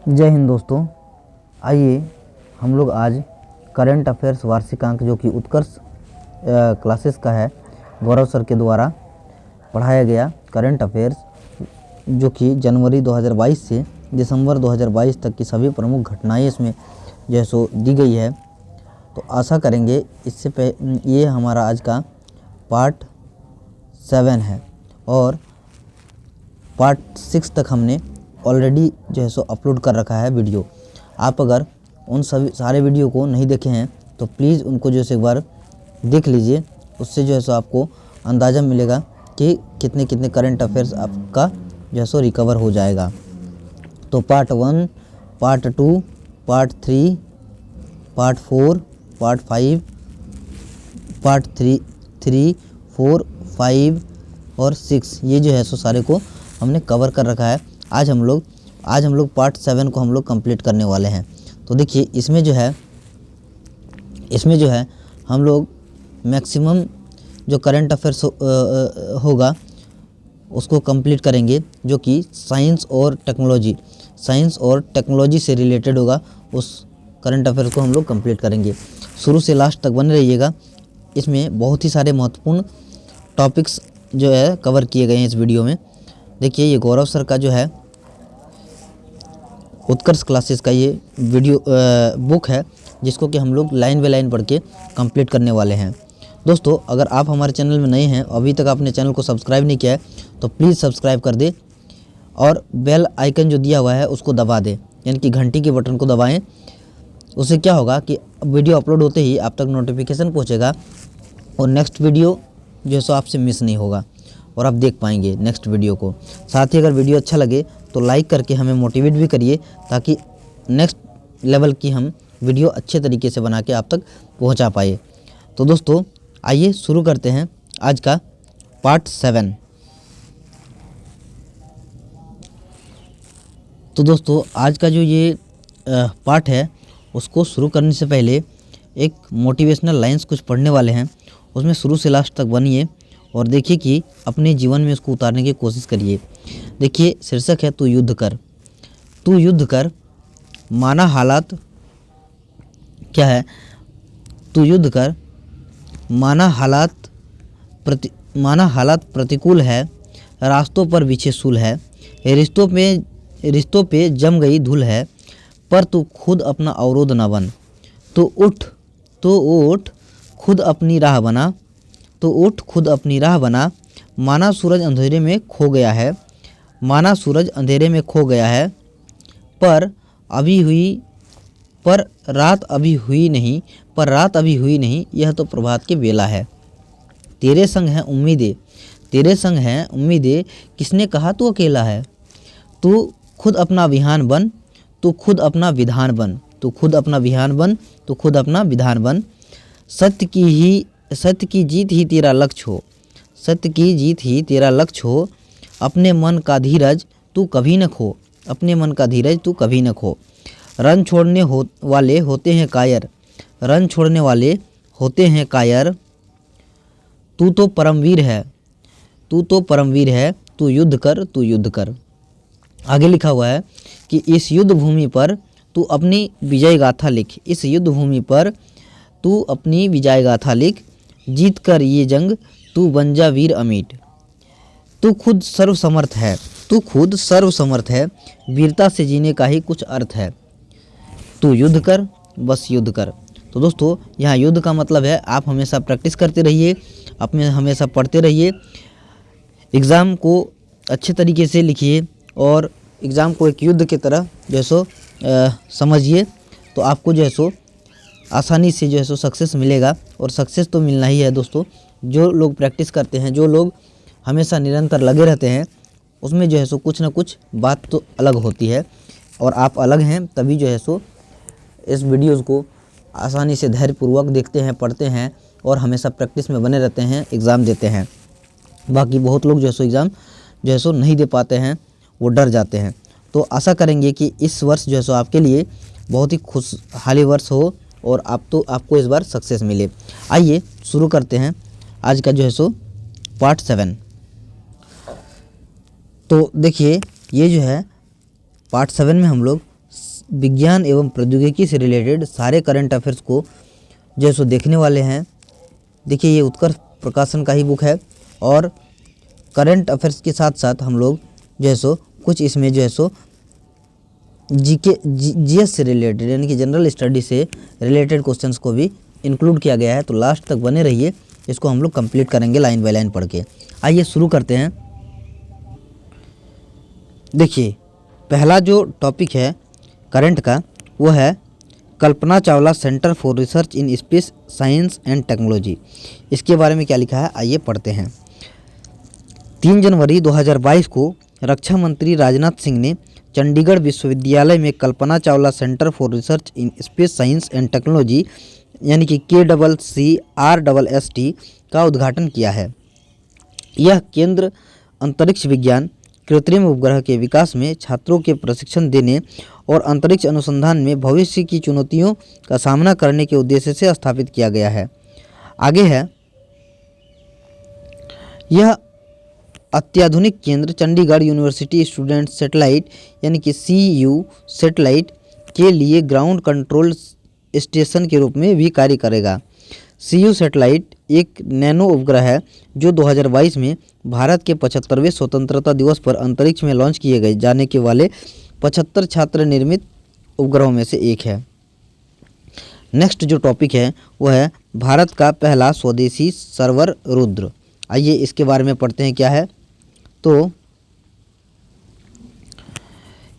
जय हिंद दोस्तों। आइए हम लोग आज करंट अफेयर्स वार्षिकांक जो कि उत्कर्ष क्लासेस का है, गौरव सर के द्वारा पढ़ाया गया करंट अफेयर्स जो कि जनवरी 2022 से दिसंबर 2022 तक की सभी प्रमुख घटनाएं इसमें जो है सो दी गई है। तो आशा करेंगे इससे ये हमारा आज का पार्ट 7 है और पार्ट 6 तक हमने ऑलरेडी जो है सो अपलोड कर रखा है वीडियो। आप अगर उन सभी सारे वीडियो को नहीं देखे हैं तो प्लीज़ उनको जो है एक बार देख लीजिए। उससे जो है सो आपको अंदाज़ा मिलेगा कि कितने कितने करंट अफेयर्स आपका जो है सो रिकवर हो जाएगा। तो part 1, part 2, part 3, part 4, part 5, part 3, 4, 5 और 6 ये जो है सो सारे को हमने कवर कर रखा है। आज हम लोग पार्ट 7 को हम लोग कंप्लीट करने वाले हैं। तो देखिए इसमें जो है हम लोग मैक्सिमम जो करंट अफेयर्स होगा उसको कंप्लीट करेंगे, जो कि साइंस और टेक्नोलॉजी से रिलेटेड होगा। उस करंट अफेयर्स को हम लोग कंप्लीट करेंगे। शुरू से लास्ट तक बने रहिएगा। इसमें बहुत ही सारे महत्वपूर्ण टॉपिक्स जो है कवर किए गए हैं इस वीडियो में। देखिए ये गौरव सर का जो है उत्कर्ष क्लासेस का ये वीडियो बुक है, जिसको कि हम लोग लाइन बाय लाइन पढ़ के कंप्लीट करने वाले हैं। दोस्तों अगर आप हमारे चैनल में नए हैं, अभी तक आपने चैनल को सब्सक्राइब नहीं किया है तो प्लीज़ सब्सक्राइब कर दें और बेल आइकन जो दिया हुआ है उसको दबा दें, यानी कि घंटी के बटन को दबाएं। उससे क्या होगा कि वीडियो अपलोड होते ही आप तक नोटिफिकेशन पहुँचेगा और नेक्स्ट वीडियो जो है सो आपसे मिस नहीं होगा और आप देख पाएंगे नेक्स्ट वीडियो को। साथ ही अगर वीडियो अच्छा लगे तो लाइक करके हमें मोटिवेट भी करिए, ताकि नेक्स्ट लेवल की हम वीडियो अच्छे तरीके से बना के आप तक पहुंचा पाए। तो दोस्तों आइए शुरू करते हैं आज का पार्ट 7। तो दोस्तों आज का जो ये पार्ट है उसको शुरू करने से पहले एक मोटिवेशनल लाइंस कुछ पढ़ने वाले हैं। उसमें शुरू से लास्ट तक बनिए और देखिए कि अपने जीवन में उसको उतारने की कोशिश करिए। देखिए शीर्षक है तू युद्ध कर, माना हालात क्या है। तू युद्ध कर, माना हालात प्रतिकूल है, रास्तों पर बिछे सूल है, रिश्तों पे जम गई धूल है, पर तू खुद अपना अवरोध न बन। तो उठ खुद अपनी राह बना, माना सूरज अंधेरे में खो गया है, पर रात अभी हुई नहीं, यह तो प्रभात की बेला है। तेरे संग है उम्मीदें, किसने कहा तू अकेला है। तू खुद अपना विहान बन, तू खुद अपना विधान बन। सत्य की जीत ही तेरा लक्ष्य हो, अपने मन का धीरज तू कभी न खो। रन छोड़ने वाले होते हैं कायर, तू तो परमवीर है, तू युद्ध कर। आगे लिखा हुआ है कि इस युद्ध भूमि पर तू अपनी विजय गाथा लिख, जीत कर ये जंग तू बन जा वीर अमिट। तू खुद सर्वसमर्थ है, वीरता से जीने का ही कुछ अर्थ है। तू युद्ध कर, बस युद्ध कर। तो दोस्तों यहाँ युद्ध का मतलब है आप हमेशा प्रैक्टिस करते रहिए, अपने हमेशा पढ़ते रहिए, एग्ज़ाम को अच्छे तरीके से लिखिए और एग्ज़ाम को एक युद्ध की तरह जो है सो समझिए। तो आपको जो है सो आसानी से जो है सो सक्सेस मिलेगा, और सक्सेस तो मिलना ही है दोस्तों। जो लोग प्रैक्टिस करते हैं, जो लोग हमेशा निरंतर लगे रहते हैं, उसमें जो है सो कुछ ना कुछ बात तो अलग होती है, और आप अलग हैं तभी जो है सो इस वीडियोज़ को आसानी से धैर्यपूर्वक देखते हैं, पढ़ते हैं और हमेशा प्रैक्टिस में बने रहते हैं, एग्ज़ाम देते हैं। बाकी बहुत लोग जो है सो एग्ज़ाम जो है सो नहीं दे पाते हैं, वो डर जाते हैं। तो आशा करेंगे कि इस वर्ष जो है सो आपके लिए बहुत ही खुशहाली वर्ष हो और आपको इस बार सक्सेस मिले। आइए शुरू करते हैं आज का जो है सो पार्ट 7। तो देखिए ये जो है पार्ट 7 में हम लोग विज्ञान एवं प्रौद्योगिकी से रिलेटेड सारे करंट अफेयर्स को जो है सो देखने वाले हैं। देखिए ये उत्कर्ष प्रकाशन का ही बुक है और करंट अफेयर्स के साथ साथ हम लोग जो है सो कुछ इसमें जो है सो जीएस से रिलेटेड यानी कि जनरल स्टडी से रिलेटेड क्वेश्चंस को भी इंक्लूड किया गया है। तो लास्ट तक बने रहिए, इसको हम लोग कंप्लीट करेंगे लाइन बाय लाइन पढ़ के। आइए शुरू करते हैं। देखिए पहला जो टॉपिक है करंट का वो है Kalpana Chawla centre for research in space science and technology. इसके बारे में क्या लिखा है आइए पढ़ते हैं। 3 जनवरी 2022 को रक्षा मंत्री राजनाथ सिंह ने चंडीगढ़ विश्वविद्यालय में Kalpana Chawla centre for research in space science and technology यानी कि KCCRSST का उद्घाटन किया है। यह केंद्र अंतरिक्ष विज्ञान, कृत्रिम उपग्रह के विकास में छात्रों के प्रशिक्षण देने और अंतरिक्ष अनुसंधान में भविष्य की चुनौतियों का सामना करने के उद्देश्य से स्थापित किया गया है। आगे है यह अत्याधुनिक केंद्र चंडीगढ़ यूनिवर्सिटी स्टूडेंट सैटेलाइट यानी कि CU सैटेलाइट के लिए ग्राउंड कंट्रोल स्टेशन के रूप में भी कार्य करेगा। CU सैटेलाइट एक नैनो उपग्रह है जो 2022 में भारत के 75वें स्वतंत्रता दिवस पर अंतरिक्ष में लॉन्च किए गए जाने के वाले 75 छात्र निर्मित उपग्रहों में से एक है। नेक्स्ट जो टॉपिक है वो है भारत का पहला स्वदेशी सर्वर रुद्र। आइए इसके बारे में पढ़ते हैं क्या है। तो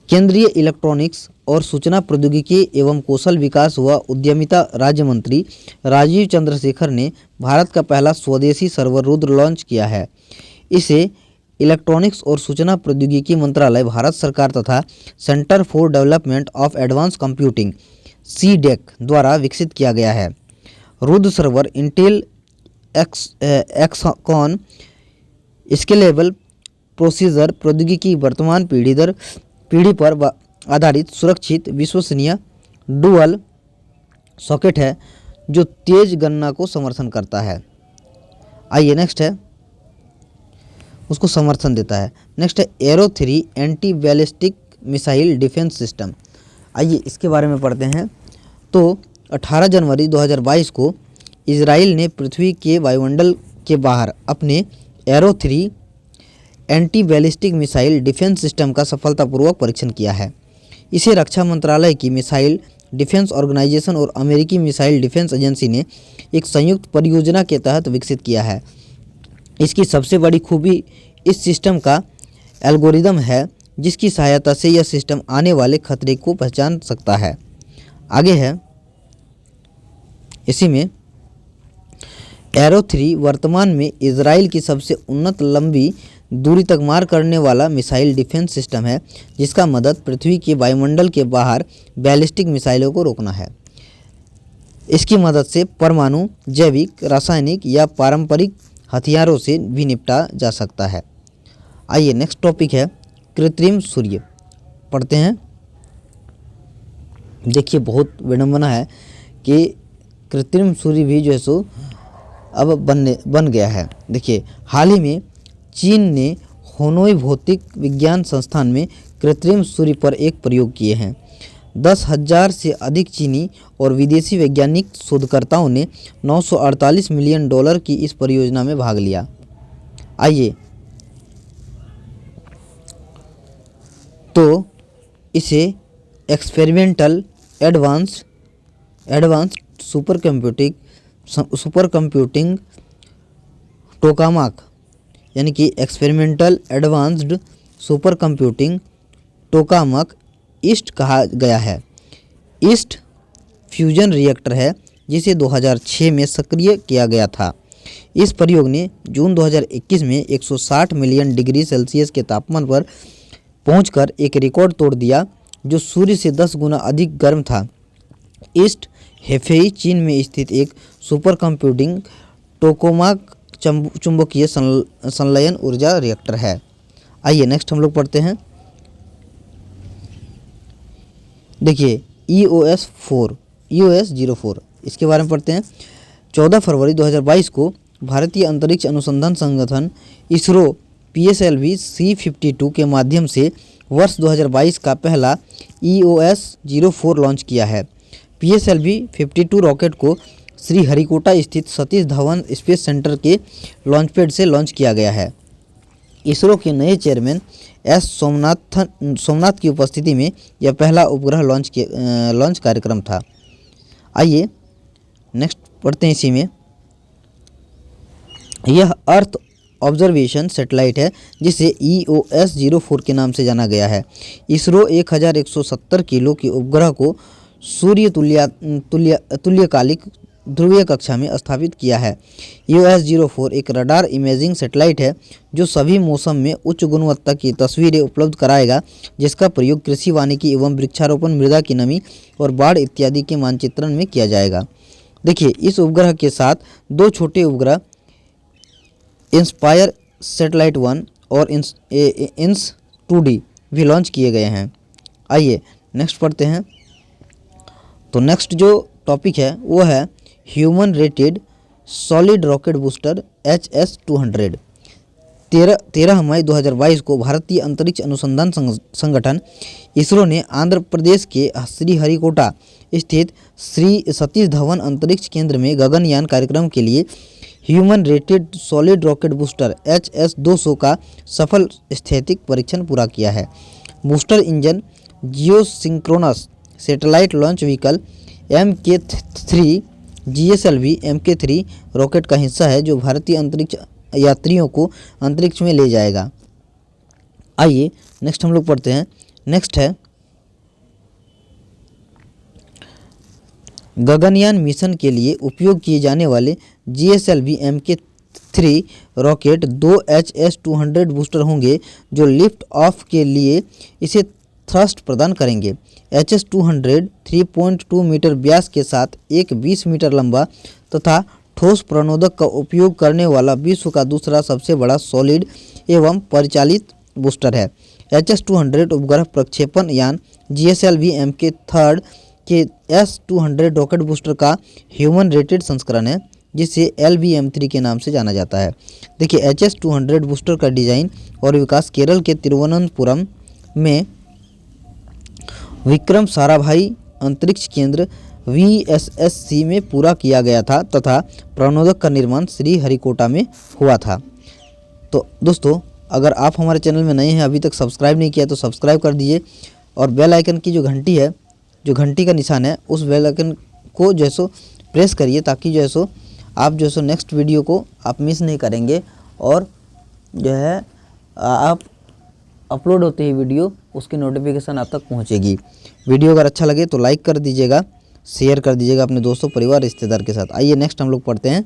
केंद्रीय इलेक्ट्रॉनिक्स और सूचना प्रौद्योगिकी एवं कौशल विकास व उद्यमिता राज्य मंत्री राजीव चंद्रशेखर ने भारत का पहला स्वदेशी सर्वर रुद्र लॉन्च किया है। इसे इलेक्ट्रॉनिक्स और सूचना प्रौद्योगिकी मंत्रालय, भारत सरकार तथा centre for development of advance computing CDEC द्वारा विकसित किया गया है। Rudra server Intel Xeon scalable processor प्रौद्योगिकी वर्तमान पीढ़ी पर आधारित सुरक्षित विश्वसनीय डुअल सॉकेट है जो तेज गणना को समर्थन करता है। आइए नेक्स्ट है उसको समर्थन देता है। नेक्स्ट है arrow 3 anti ballistic missile defence system. आइए इसके बारे में पढ़ते हैं। तो 18 जनवरी 2022 को इजराइल ने पृथ्वी के वायुमंडल के बाहर अपने arrow 3 anti ballistic missile defence system का सफलतापूर्वक परीक्षण किया है। इसे रक्षा मंत्रालय की मिसाइल डिफेंस ऑर्गेनाइजेशन और अमेरिकी मिसाइल डिफेंस एजेंसी ने एक संयुक्त परियोजना के तहत विकसित किया है। इसकी सबसे बड़ी खूबी इस सिस्टम का एल्गोरिदम है जिसकी सहायता से यह सिस्टम आने वाले खतरे को पहचान सकता है। आगे है इसी में एरो 3 वर्तमान में इजराइल की सबसे उन्नत लंबी दूरी तक मार करने वाला मिसाइल डिफेंस सिस्टम है जिसका मदद पृथ्वी के वायुमंडल के बाहर बैलिस्टिक मिसाइलों को रोकना है। इसकी मदद से परमाणु, जैविक, रासायनिक या पारंपरिक हथियारों से भी निपटा जा सकता है। आइए नेक्स्ट टॉपिक है कृत्रिम सूर्य। पढ़ते हैं। देखिए बहुत विडंबना है कि कृत्रिम सूर्य भी जो है सो अब बन गया है। देखिए हाल ही में चीन ने होनोई भौतिक विज्ञान संस्थान में कृत्रिम सूर्य पर एक प्रयोग किए हैं। 10,000 से अधिक चीनी और विदेशी वैज्ञानिक शोधकर्ताओं ने $948 मिलियन की इस परियोजना में भाग लिया। आइए तो इसे एक्सपेरिमेंटल एडवांस्ड सुपर कंप्यूटिंग टोकामाक यानी कि experimental advanced super computing tokamak east कहा गया है। ईस्ट फ्यूजन रिएक्टर है जिसे 2006 में सक्रिय किया गया था। इस प्रयोग ने जून 2021 में 160 मिलियन डिग्री सेल्सियस के तापमान पर पहुंचकर एक रिकॉर्ड तोड़ दिया जो सूर्य से 10 गुना अधिक गर्म था। ईस्ट हेफेई चीन में स्थित एक सुपर कंप्यूटिंग टोकामक चुंबकीय संलयन ऊर्जा रिएक्टर है। आइए नेक्स्ट हम लोग पढ़ते हैं। देखिए EOS 04 इसके बारे में पढ़ते हैं। 14 फरवरी 2022 को भारतीय अंतरिक्ष अनुसंधान संगठन इसरो PSLV C-52 के माध्यम से वर्ष 2022 का पहला EOS-04 लॉन्च किया है। PSLV-52 रॉकेट को श्रीहरिकोटा स्थित सतीश धवन स्पेस सेंटर के लॉन्चपैड से लॉन्च किया गया है। इसरो के नए चेयरमैन एस सोमनाथ की उपस्थिति में यह पहला उपग्रह लॉन्च कार्यक्रम था। आइए नेक्स्ट पढ़ते हैं इसी में। यह अर्थ ऑब्जर्वेशन सैटेलाइट है जिसे EOS-04 के नाम से जाना गया है। इसरो 1170 किलो के उपग्रह को सूर्य तुल्यकालिक ध्रुवीय कक्षा में स्थापित किया है। EOS-04 एक रडार इमेजिंग सैटेलाइट है जो सभी मौसम में उच्च गुणवत्ता की तस्वीरें उपलब्ध कराएगा, जिसका प्रयोग कृषि, वानिकी एवं वृक्षारोपण, मृदा की नमी और बाढ़ इत्यादि के मानचित्रण में किया जाएगा। देखिए, इस उपग्रह के साथ दो छोटे उपग्रह इंस्पायर सैटेलाइट 1 और इंस 2D भी लॉन्च किए गए हैं। आइए नेक्स्ट पढ़ते हैं। तो नेक्स्ट जो टॉपिक है वो है human rated solid rocket booster HS-200। 13 मई 2022 को भारतीय अंतरिक्ष अनुसंधान संगठन इसरो ने आंध्र प्रदेश के श्रीहरिकोटा स्थित श्री सतीश धवन अंतरिक्ष केंद्र में गगनयान कार्यक्रम के लिए human rated solid rocket booster HS-200 का सफल स्थैतिक परीक्षण पूरा किया है। Booster engine geosynchronous satellite launch vehicle MK3 GSLV MK3 rocket का हिस्सा है जो भारतीय अंतरिक्ष यात्रियों को अंतरिक्ष में ले जाएगा। आइए नेक्स्ट हम लोग पढ़ते हैं। नेक्स्ट है गगनयान मिशन के लिए उपयोग किए जाने वाले GSLV MK3 rocket 2 HS-200 booster होंगे जो लिफ्ट ऑफ के लिए इसे थ्रस्ट प्रदान करेंगे। HS-200 3.2 मीटर व्यास के साथ एक 20 मीटर लंबा तथा ठोस प्रणोदक का उपयोग करने वाला विश्व का दूसरा सबसे बड़ा सॉलिड एवं परिचालित बूस्टर है। HS-200 उपग्रह प्रक्षेपण यान GSLV MK3 के S-200 रॉकेट बूस्टर का ह्यूमन रेटेड संस्करण है जिसे LVM-3 के नाम से जाना जाता है। देखिए, HS-200 बूस्टर का डिजाइन और विकास केरल के तिरुवनंतपुरम में विक्रम साराभाई अंतरिक्ष केंद्र VSSC में पूरा किया गया था तथा प्रणोदक का निर्माण श्रीहरिकोटा में हुआ था। तो दोस्तों, अगर आप हमारे चैनल में नए हैं, अभी तक सब्सक्राइब नहीं किया तो सब्सक्राइब कर दीजिए और बेल आइकन की जो घंटी है, जो घंटी का निशान है, उस बेल आइकन को जो है सो प्रेस करिए ताकि जो है सो आप जो है सो नेक्स्ट वीडियो को आप मिस नहीं करेंगे और जो है आप अपलोड होते ही वीडियो उसकी नोटिफिकेशन आप तक पहुंचेगी। वीडियो अगर अच्छा लगे तो लाइक कर दीजिएगा, शेयर कर दीजिएगा अपने दोस्तों, परिवार, रिश्तेदार के साथ। आइए नेक्स्ट हम लोग पढ़ते हैं।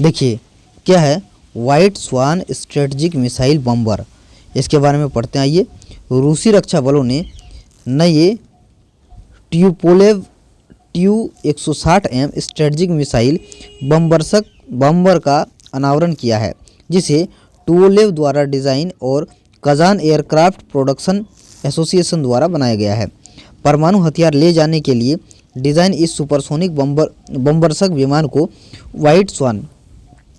देखिए क्या है व्हाइट स्वान स्ट्रेटजिक मिसाइल बम्बर, इसके बारे में पढ़ते हैं। आइए, रूसी रक्षा बलों ने नए ट्यूपोलेव Tu-160M स्ट्रेटजिक मिसाइल बम्बर का अनावरण किया है जिसे टुपोलेव द्वारा डिज़ाइन और कजान एयरक्राफ्ट प्रोडक्शन एसोसिएशन द्वारा बनाया गया है। परमाणु हथियार ले जाने के लिए डिज़ाइन इस सुपरसोनिक बम्बरसक विमान को व्हाइट स्वान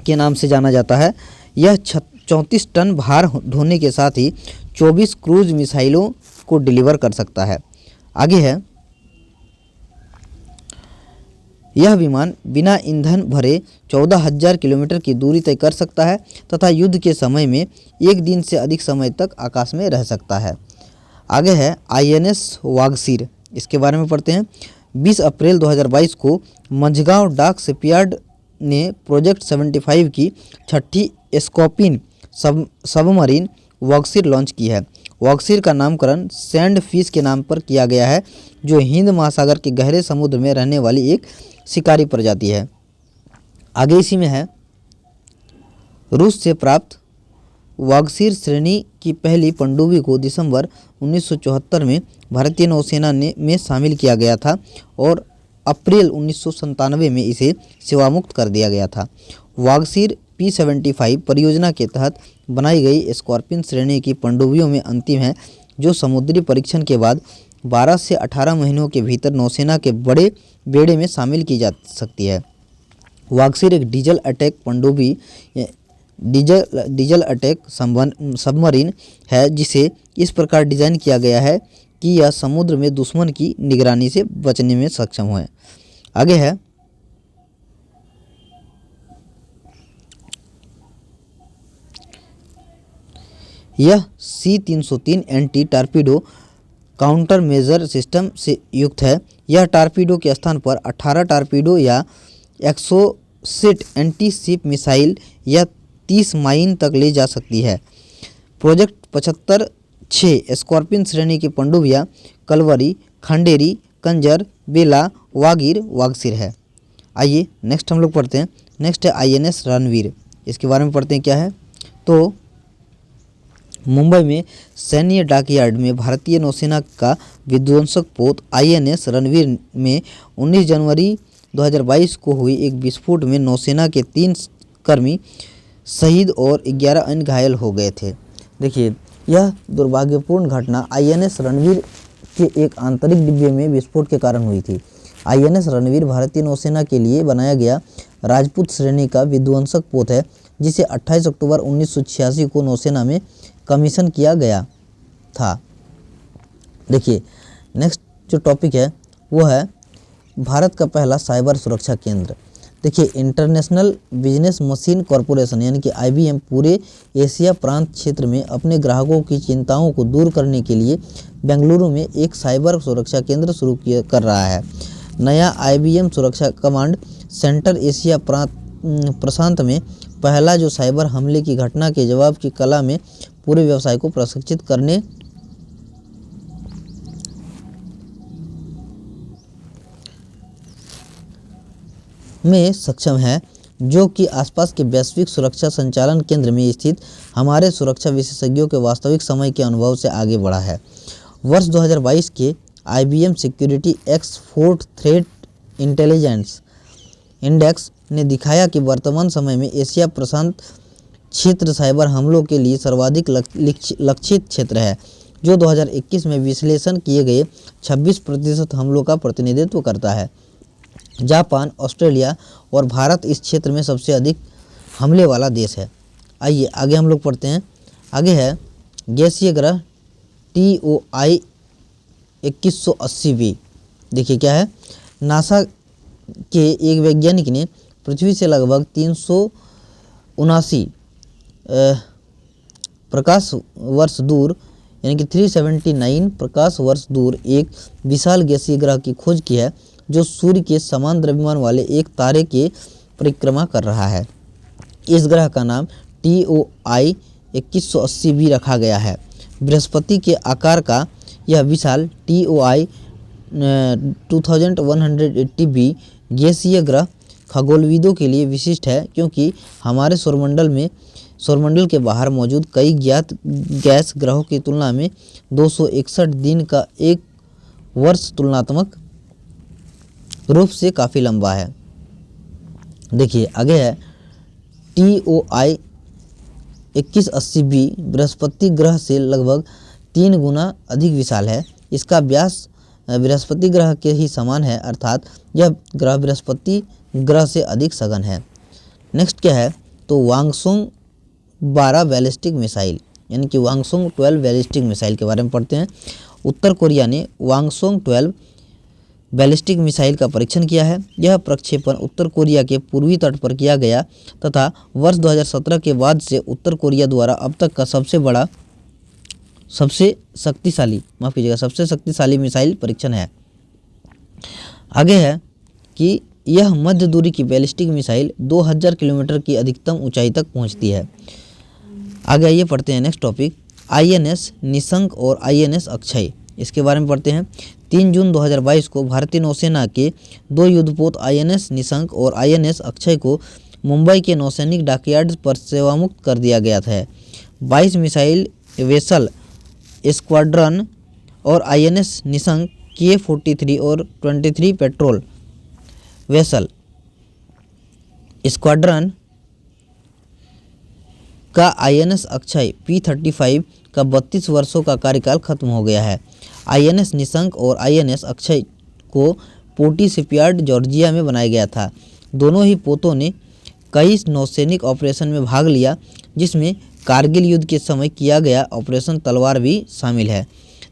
के नाम से जाना जाता है। यह 34 टन भार ढोने के साथ ही 24 क्रूज मिसाइलों को डिलीवर कर सकता है। आगे है, यह विमान बिना ईंधन भरे 14,000 किलोमीटर की दूरी तय कर सकता है तथा युद्ध के समय में एक दिन से अधिक समय तक आकाश में रह सकता है। आगे है INS वागसीर, इसके बारे में पढ़ते हैं। 20 अप्रैल 2022 को मंझगांव डाक शिपयार्ड ने प्रोजेक्ट 75 की छठी स्कॉर्पिन सबमरीन वागसीर लॉन्च की है। वागसीर का नामकरण सैंड फिश के नाम पर किया गया है जो हिंद महासागर के गहरे समुद्र में रहने वाली एक शिकारी प्रजाति है। आगे इसी में है, रूस से प्राप्त वागसीर श्रेणी की पहली पनडुब्बी को दिसंबर 1974 में भारतीय नौसेना में शामिल किया गया था और अप्रैल 1997 में इसे सेवामुक्त कर दिया गया था। वागसीर P-75 परियोजना के तहत बनाई गई स्कॉर्पिन श्रेणी की पनडुब्बियों में अंतिम है जो समुद्री परीक्षण के बाद 12 से 18 महीनों के भीतर नौसेना के बड़े बेड़े में शामिल की जा सकती है। वागसीर एक डीजल अटैक पनडुब्बी डीजल अटैक सबमरीन है, जिसे इस प्रकार डिज़ाइन किया गया है कि यह समुद्र में दुश्मन की निगरानी से बचने में सक्षम है। आगे है यह C-303 anti torpedo counter measure system से युक्त है। यह टारपीडो के स्थान पर 18 टारपीडो या 160 एंटी शिप मिसाइल या 30 माइन तक ले जा सकती है। प्रोजेक्ट 75-6 स्कॉर्पियन श्रेणी के पनडुब्बियां कलवरी, खंडेरी, कंजर, बेला, वागीर, वागसिर है। आइए नेक्स्ट हम लोग पढ़ते हैं। नेक्स्ट है INS रणवीर। इसके बारे में पढ़ते हैं क्या है। तो मुंबई में सैन्य डॉकयार्ड में भारतीय नौसेना का विध्वंसक पोत INS रणवीर में 19 जनवरी 2022 को हुई एक विस्फोट में नौसेना के 3 कर्मी शहीद और 11 अन्य घायल हो गए थे। देखिए, यह दुर्भाग्यपूर्ण घटना INS रणवीर के एक आंतरिक डिब्बे में विस्फोट के कारण हुई थी। INS रणवीर भारतीय नौसेना के लिए बनाया गया राजपूत श्रेणी का विध्वंसक पोत है, जिसे 28 अक्टूबर 1986 को नौसेना में कमीशन किया गया था। देखिए, नेक्स्ट जो टॉपिक है वो है भारत का पहला साइबर सुरक्षा केंद्र। देखिए, इंटरनेशनल बिजनेस मशीन कॉरपोरेशन यानी कि IBM पूरे एशिया प्रांत क्षेत्र में अपने ग्राहकों की चिंताओं को दूर करने के लिए बेंगलुरु में एक साइबर सुरक्षा केंद्र शुरू कर रहा है। नया IBM सुरक्षा कमांड सेंटर एशिया प्रशांत में पहला जो साइबर हमले की घटना के जवाब की कला में पूरे व्यवसाय को प्रशिक्षित करने में सक्षम है, जो कि आसपास के वैश्विक सुरक्षा संचालन केंद्र में स्थित हमारे सुरक्षा विशेषज्ञों के वास्तविक समय के अनुभव से आगे बढ़ा है। वर्ष 2022 के IBM सिक्योरिटी एक्स-4 थ्रेट इंटेलिजेंस इंडेक्स ने दिखाया कि वर्तमान समय में एशिया प्रशांत क्षेत्र साइबर हमलों के लिए सर्वाधिक लक्षित क्षेत्र है, जो 2021 में विश्लेषण किए गए 26% हमलों का प्रतिनिधित्व करता है। जापान, ऑस्ट्रेलिया और भारत इस क्षेत्र में सबसे अधिक हमले वाला देश है। आइए आगे हम लोग पढ़ते हैं। आगे है गैसीय ग्रह TOI 2180b। देखिए क्या है, नासा के एक वैज्ञानिक ने पृथ्वी से लगभग 379 प्रकाश वर्ष दूर यानी कि 379 प्रकाश वर्ष दूर एक विशाल गैसीय ग्रह की खोज की है, जो सूर्य के समान द्रव्यमान वाले एक तारे के परिक्रमा कर रहा है। इस ग्रह का नाम TOI 2180b रखा गया है। बृहस्पति के आकार का यह विशाल TOI 2180b गैसीय ग्रह खगोलविदों के लिए विशिष्ट है, क्योंकि हमारे सौरमंडल के बाहर मौजूद कई ज्ञात गैस ग्रहों की तुलना में 261 दिन का एक वर्ष तुलनात्मक रूप से काफ़ी लंबा है। देखिए आगे है TOI 2180b बृहस्पति ग्रह से लगभग 3 गुना अधिक विशाल है। इसका व्यास बृहस्पति ग्रह के ही समान है, अर्थात यह ग्रह बृहस्पति ग्रह से अधिक सघन है। नेक्स्ट क्या है, तो वांगसोंग 12 बैलिस्टिक मिसाइल यानी कि वांगसोंग 12 बैलिस्टिक मिसाइल के बारे में पढ़ते हैं। उत्तर कोरिया ने वांगसोंग 12 बैलिस्टिक मिसाइल का परीक्षण किया है। यह प्रक्षेपण उत्तर कोरिया के पूर्वी तट पर किया गया तथा वर्ष 2017 के बाद से उत्तर कोरिया द्वारा अब तक का सबसे शक्तिशाली मिसाइल परीक्षण है। आगे है कि यह मध्य दूरी की बैलिस्टिक मिसाइल 2000 किलोमीटर की अधिकतम ऊंचाई तक पहुंचती है। आगे आइए पढ़ते हैं नेक्स्ट टॉपिक, INS निशंक और INS अक्षय। इसके बारे में पढ़ते हैं। 3 जून 2022 को भारतीय नौसेना के 2 युद्धपोत INS निशंक और INS अक्षय को मुंबई के नौसैनिक डॉकयार्ड पर सेवामुक्त कर दिया गया था। 22 मिसाइल वेसल स्क्वाड्रन और INS निशंक K-43 और 23 पेट्रोल वेसल स्क्वाड्रन का INS अक्षय P-35 का 32 वर्षों का कार्यकाल खत्म हो गया है। INS निशंक और INS अक्षय को पोर्टी शिपयार्ड जॉर्जिया में बनाया गया था। दोनों ही पोतों ने कई नौसैनिक ऑपरेशन में भाग लिया, जिसमें कारगिल युद्ध के समय किया गया ऑपरेशन तलवार भी शामिल है।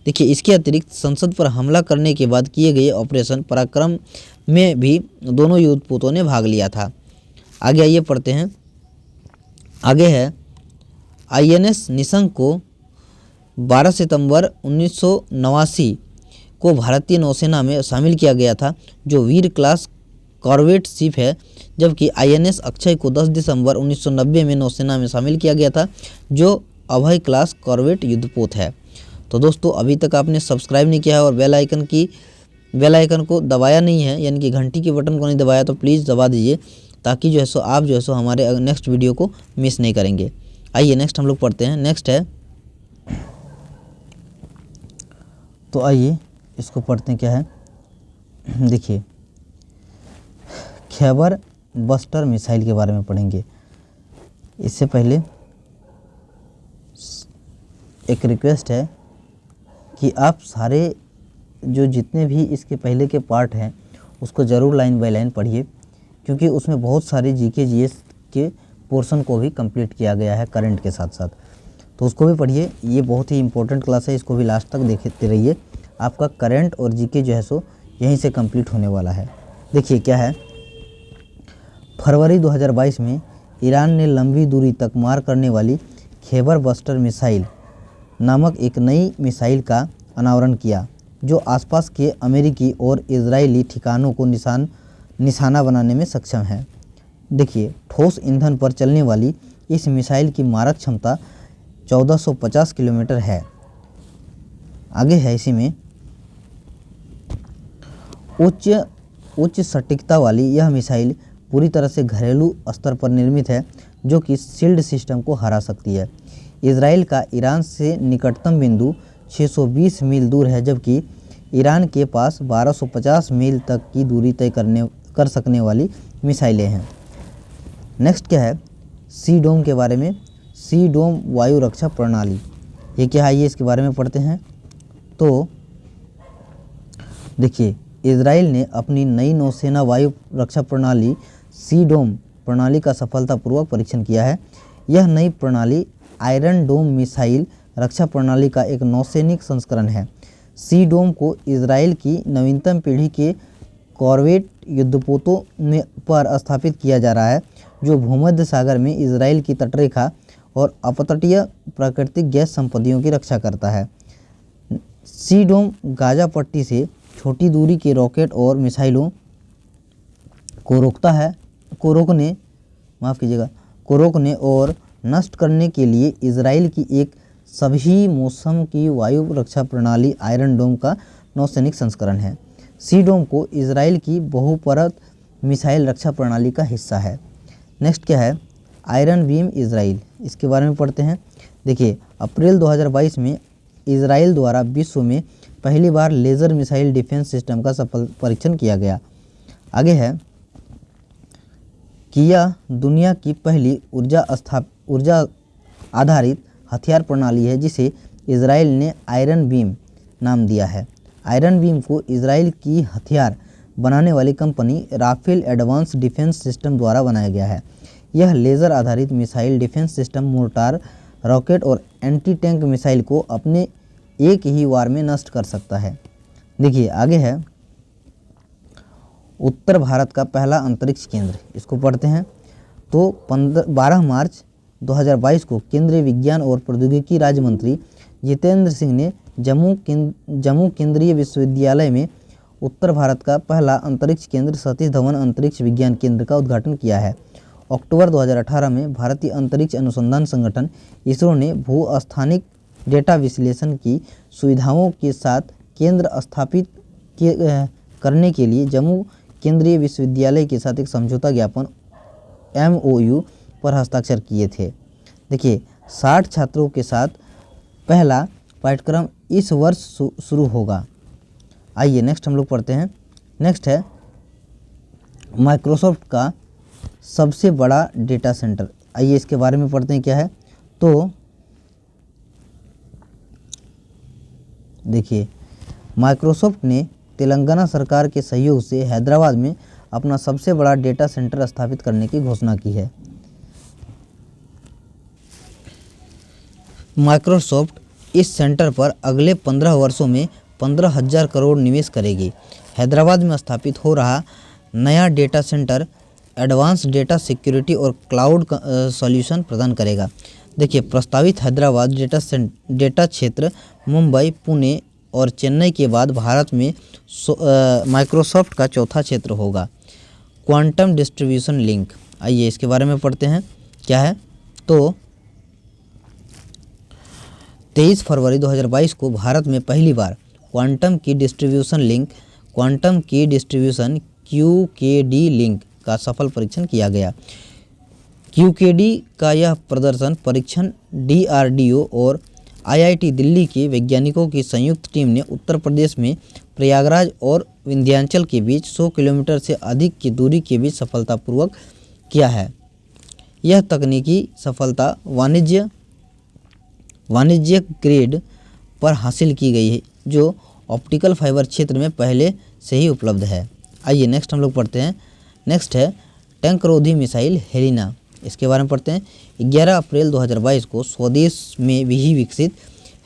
देखिए, इसके अतिरिक्त संसद पर हमला करने के बाद किए गए ऑपरेशन पराक्रम में भी दोनों युद्धपोतों ने भाग लिया था। आगे आइए पढ़ते हैं। आगे है INS निशंक को 12 सितंबर 1989 को भारतीय नौसेना में शामिल किया गया था, जो वीर क्लास कॉर्वेट शिप है, जबकि INS अक्षय को 10 दिसंबर 1990 में नौसेना में शामिल किया गया था, जो अभय क्लास कॉर्वेट युद्धपोत है। तो दोस्तों, अभी तक आपने सब्सक्राइब नहीं किया है और बेल आइकन को दबाया नहीं है, यानी कि घंटी के बटन को नहीं दबाया, तो प्लीज़ दबा दीजिए, ताकि जो है सो आप जो है सो हमारे नेक्स्ट वीडियो को मिस नहीं करेंगे। आइए नेक्स्ट हम लोग पढ़ते हैं। नेक्स्ट है, तो आइए इसको पढ़ते हैं, क्या है, देखिए, खैबर बस्टर मिसाइल के बारे में पढ़ेंगे। इससे पहले एक रिक्वेस्ट है कि आप सारे जो जितने भी इसके पहले के पार्ट हैं उसको ज़रूर लाइन बाय लाइन पढ़िए, क्योंकि उसमें बहुत सारे GK GS के पोर्शन को भी कंप्लीट किया गया है करंट के साथ साथ, तो उसको भी पढ़िए। ये बहुत ही इंपॉर्टेंट क्लास है, इसको भी लास्ट तक देखते रहिए। आपका करंट और GK जो है सो यहीं से कंप्लीट होने वाला है। देखिए क्या है, फरवरी 2022 में ईरान ने लंबी दूरी तक मार करने वाली खैबर बस्टर मिसाइल नामक एक नई मिसाइल का अनावरण किया, जो आसपास के अमेरिकी और इजरायली ठिकानों को निशाना बनाने में सक्षम है। देखिए, ठोस ईंधन पर चलने वाली इस मिसाइल की मारक क्षमता 1450 किलोमीटर है। आगे है इसी में, उच्च सटीकता वाली यह मिसाइल पूरी तरह से घरेलू स्तर पर निर्मित है, जो कि शील्ड सिस्टम को हरा सकती है। इजराइल का ईरान से निकटतम बिंदु 620 मील दूर है, जबकि ईरान के पास 1250 मील तक की दूरी तय कर सकने वाली मिसाइलें हैं। नेक्स्ट क्या है, सी डोम के बारे में। सी डोम वायु रक्षा प्रणाली, ये क्या है, ये इसके बारे में पढ़ते हैं। तो देखिए, इजराइल ने अपनी नई नौसेना वायु रक्षा प्रणाली सी डोम प्रणाली का सफलतापूर्वक परीक्षण किया है। यह नई प्रणाली आयरन डोम मिसाइल रक्षा प्रणाली का एक नौसैनिक संस्करण है। सी डोम को इजराइल की नवीनतम पीढ़ी के कॉर्वेट युद्धपोतों पर स्थापित किया जा रहा है, जो भूमध्य सागर में इजराइल की तटरेखा और अपतटीय प्राकृतिक गैस संपत्तियों की रक्षा करता है। सी डोम गाजा पट्टी से छोटी दूरी के रॉकेट और मिसाइलों को रोकने और नष्ट करने के लिए इजराइल की एक सभी मौसम की वायु रक्षा प्रणाली आयरन डोम का नौसैनिक संस्करण है। सी डोम को इजराइल की बहुपरत मिसाइल रक्षा प्रणाली का हिस्सा है। नेक्स्ट क्या है, आयरन बीम इजराइल, इसके बारे में पढ़ते हैं। देखिए, अप्रैल 2022 में इजराइल द्वारा विश्व में पहली बार लेज़र मिसाइल डिफेंस सिस्टम का सफल परीक्षण किया गया। आगे है कि यह दुनिया की पहली ऊर्जा आधारित हथियार प्रणाली है, जिसे इजराइल ने आयरन बीम नाम दिया है। आयरन बीम को इजराइल की हथियार बनाने वाली company Rafael advance defence system द्वारा बनाया गया है। यह लेज़र आधारित missile defence system mortar, rocket और एंटी टैंक मिसाइल को अपने एक ही वार में नष्ट कर सकता है। देखिए आगे है, उत्तर भारत का पहला अंतरिक्ष केंद्र, इसको पढ़ते हैं। तो 12 मार्च 2022 को केंद्रीय विज्ञान और प्रौद्योगिकी राज्य मंत्री जितेंद्र सिंह ने जम्मू केंद्रीय विश्वविद्यालय में उत्तर भारत का पहला अंतरिक्ष केंद्र सतीश धवन अंतरिक्ष विज्ञान केंद्र का उद्घाटन किया है। अक्टूबर 2018 में भारतीय अंतरिक्ष अनुसंधान संगठन इसरो ने भू-स्थानिक डेटा विश्लेषण की सुविधाओं के साथ केंद्र स्थापित करने के लिए जम्मू केंद्रीय विश्वविद्यालय के साथ एक समझौता ज्ञापन MOU पर हस्ताक्षर किए थे। देखिए, 60 छात्रों के साथ पहला पाठ्यक्रम इस वर्ष शुरू होगा। आइए नेक्स्ट हम लोग पढ़ते हैं। नेक्स्ट है माइक्रोसॉफ्ट का सबसे बड़ा डेटा सेंटर। आइए इसके बारे में पढ़ते हैं क्या है। तो देखिए, माइक्रोसॉफ्ट ने तेलंगाना सरकार के सहयोग से हैदराबाद में अपना सबसे बड़ा डेटा सेंटर स्थापित करने की घोषणा की है। माइक्रोसॉफ्ट इस सेंटर पर अगले 15 वर्षों में 15,000 करोड़ निवेश करेगी। हैदराबाद में स्थापित हो रहा नया data centre advance data security और क्लाउड सॉल्यूशन प्रदान करेगा। देखिए, प्रस्तावित हैदराबाद डेटा क्षेत्र मुंबई, पुणे और चेन्नई के बाद भारत में माइक्रोसॉफ्ट का चौथा क्षेत्र होगा। क्वांटम डिस्ट्रीब्यूशन लिंक, आइए इसके बारे में पढ़ते हैं क्या है। तो 23 फरवरी 2022 को भारत में पहली बार क्वांटम की डिस्ट्रीब्यूशन QKD लिंक का सफल परीक्षण किया गया। QKD का यह परीक्षण DRDO और IIT दिल्ली के वैज्ञानिकों की संयुक्त टीम ने उत्तर प्रदेश में प्रयागराज और विंध्याचल के बीच 100 किलोमीटर से अधिक की दूरी के बीच सफलतापूर्वक किया है। यह तकनीकी सफलता वाणिज्यिक ग्रेड पर हासिल की गई है, जो ऑप्टिकल फाइबर क्षेत्र में पहले से ही उपलब्ध है। आइए नेक्स्ट हम लोग पढ़ते हैं। नेक्स्ट है टैंकरोधी मिसाइल हेलिना, इसके बारे में पढ़ते हैं। 11 अप्रैल 2022 को स्वदेश में ही विकसित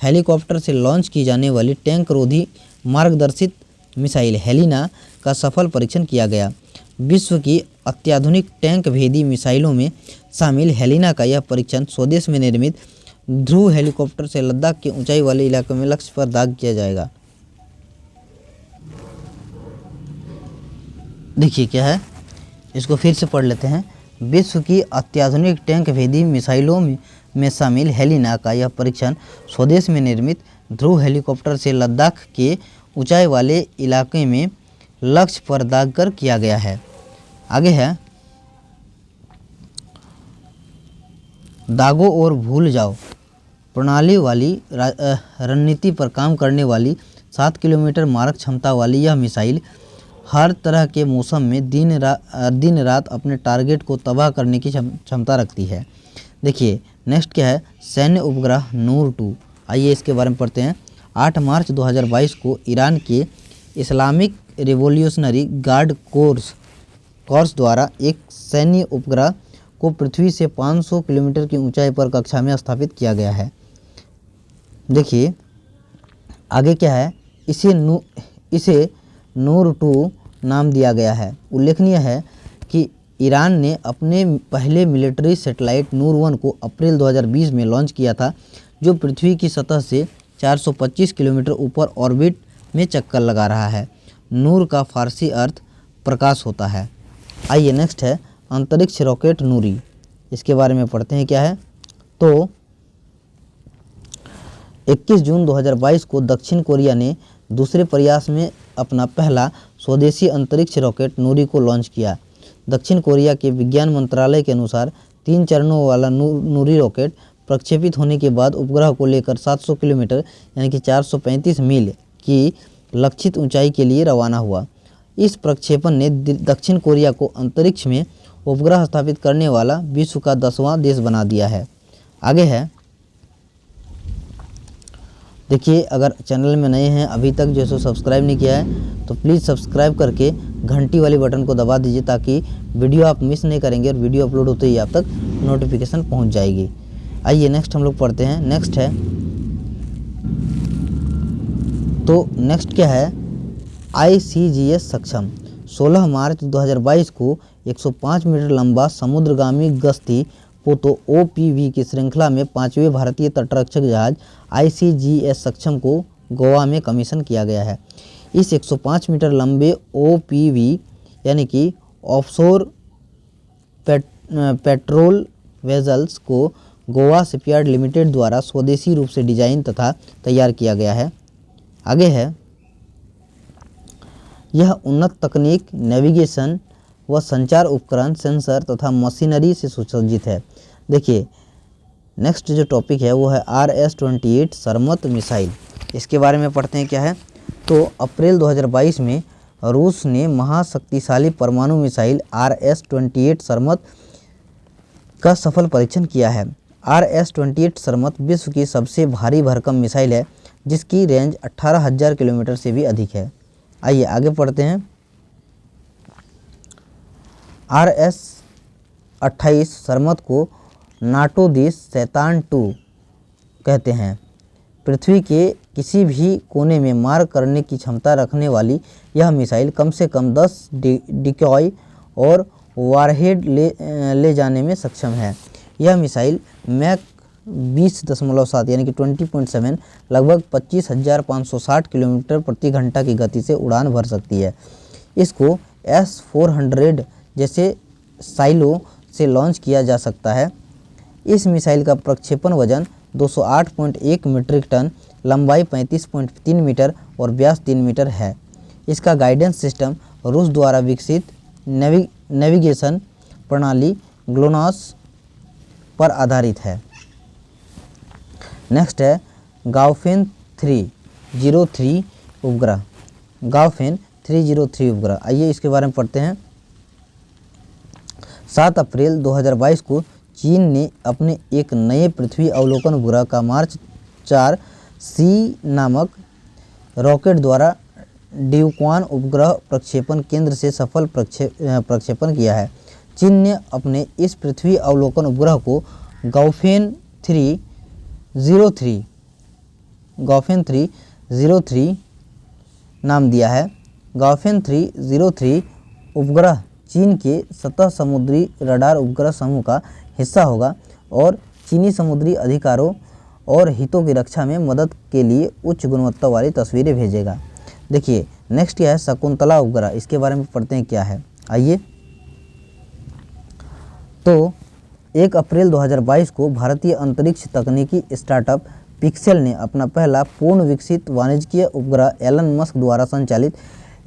हेलीकॉप्टर से लॉन्च की जाने वाली टैंकरोधी मार्गदर्शित मिसाइल हेलिना का सफल परीक्षण किया गया। विश्व की अत्याधुनिक टैंक भेदी मिसाइलों में शामिल हेलिना का यह परीक्षण स्वदेश में निर्मित ध्रुव हेलीकॉप्टर से लद्दाख के ऊंचाई वाले इलाकों में लक्ष्य पर दाग किया जाएगा। देखिए क्या है, इसको फिर से पढ़ लेते हैं। विश्व की अत्याधुनिक टैंक भेदी मिसाइलों में शामिल हेलिना का यह परीक्षण स्वदेश में निर्मित ध्रुव हेलीकॉप्टर से लद्दाख के ऊंचाई वाले इलाके में लक्ष्य पर दाग कर किया गया है। आगे है दागो और भूल जाओ प्रणाली वाली रणनीति पर काम करने वाली 7 किलोमीटर मारक क्षमता वाली यह मिसाइल हर तरह के मौसम में दिन रात अपने टारगेट को तबाह करने की क्षमता रखती है। देखिए नेक्स्ट क्या है, सैन्य उपग्रह नूर 2, आइए इसके बारे में पढ़ते हैं। 8 मार्च 2022 को ईरान के इस्लामिक रिवॉल्यूशनरी गार्ड कोर्स द्वारा एक सैन्य उपग्रह को पृथ्वी से 500 किलोमीटर की ऊंचाई पर कक्षा में स्थापित किया गया है। देखिए आगे क्या है, इसे नूर 2 नाम दिया गया है। उल्लेखनीय है कि ईरान ने अपने पहले मिलिट्री सैटेलाइट नूर 1 को अप्रैल 2020 में लॉन्च किया था, जो पृथ्वी की सतह से 425 किलोमीटर ऊपर ऑर्बिट में चक्कर लगा रहा है। नूर का फारसी अर्थ प्रकाश होता है। आइए नेक्स्ट है अंतरिक्ष रॉकेट नूरी, इसके बारे में पढ़ते हैं क्या है। तो 21 जून 2022 को दक्षिण कोरिया ने दूसरे प्रयास में अपना पहला स्वदेशी अंतरिक्ष रॉकेट नूरी को लॉन्च किया। दक्षिण कोरिया के विज्ञान मंत्रालय के अनुसार 3 चरणों वाला नूरी रॉकेट प्रक्षेपित होने के बाद उपग्रह को लेकर 700 किलोमीटर यानी कि 435 मील की लक्षित ऊंचाई के लिए रवाना हुआ। इस प्रक्षेपण ने दक्षिण कोरिया को अंतरिक्ष में उपग्रह स्थापित करने वाला विश्व का 10वां देश बना दिया है। आगे है, देखिए अगर चैनल में नए हैं अभी तक जो सब्सक्राइब नहीं किया है तो प्लीज़ सब्सक्राइब करके घंटी वाली बटन को दबा दीजिए, ताकि वीडियो आप मिस नहीं करेंगे और वीडियो अपलोड होते ही आप तक नोटिफिकेशन पहुंच जाएगी। आइए नेक्स्ट हम लोग पढ़ते हैं। नेक्स्ट है, तो नेक्स्ट क्या है, ICGS सक्षम 16 मार्च 2022 को 105 मीटर लंबा समुद्रगामी गश्ती पोतो OPV की श्रृंखला में 5वें भारतीय तटरक्षक जहाज ICGS सक्षम को गोवा में कमीशन किया गया है। इस 105 मीटर लंबे OPV यानी कि ऑफशोर पेट्रोल वेजल्स को गोवा शिपयार्ड लिमिटेड द्वारा स्वदेशी रूप से डिजाइन तथा तैयार किया गया है। आगे है, यह उन्नत तकनीक, नेविगेशन व संचार उपकरण, सेंसर तथा मशीनरी से सुसज्जित है। देखिए नेक्स्ट जो टॉपिक है वो है RS-28 सरमत मिसाइल, इसके बारे में पढ़ते हैं क्या है। तो अप्रैल 2022 में रूस ने महाशक्तिशाली परमाणु मिसाइल RS-28 सरमत का सफल परीक्षण किया है। RS-28 सरमत विश्व की सबसे भारी भरकम मिसाइल है, जिसकी रेंज 18,000 किलोमीटर से भी अधिक है। आइए आगे पढ़ते हैं। RS-28 सरमत को नाटो देश शैतान 2 कहते हैं। पृथ्वी के किसी भी कोने में मार करने की क्षमता रखने वाली यह मिसाइल कम से कम 10 डिकॉय और वारहेड ले जाने में सक्षम है। यह मिसाइल मैक 20.7 यानी कि 20.7 लगभग 25,560 किलोमीटर प्रति घंटा की गति से उड़ान भर सकती है। इसको S-400 जैसे साइलों से लॉन्च किया जा सकता है। इस मिसाइल का प्रक्षेपण वजन 208.1 मीट्रिक टन, लंबाई 35.3 मीटर और व्यास 3 मीटर है। इसका गाइडेंस सिस्टम रूस द्वारा विकसित नेविगेशन प्रणाली ग्लोनास पर आधारित है। नेक्स्ट है गाओफेन 303 उपग्रह। गाओफेन 303 उपग्रह, आइए इसके बारे में पढ़ते हैं। 7 अप्रैल 2022 को चीन ने अपने एक नए पृथ्वी अवलोकन उपग्रह का मार्च 4C नामक रॉकेट द्वारा ड्यूक्वान उपग्रह प्रक्षेपण केंद्र से सफल प्रक्षेपण किया है। चीन ने अपने इस पृथ्वी अवलोकन उपग्रह को गाओफेन 303 नाम दिया है। गाओफेन 303 उपग्रह चीन के सतह समुद्री रडार उपग्रह समूह का हिस्सा होगा और चीनी समुद्री अधिकारों और हितों की रक्षा में मदद के लिए उच्च गुणवत्ता वाली तस्वीरें भेजेगा। देखिए नेक्स्ट क्या है, शकुंतला उपग्रह, इसके बारे में पढ़ते हैं क्या है, आइए। तो 1 अप्रैल 2022 को भारतीय अंतरिक्ष तकनीकी स्टार्टअप पिक्सेल ने अपना पहला पूर्ण विकसित वाणिज्यिक उपग्रह एलन मस्क द्वारा संचालित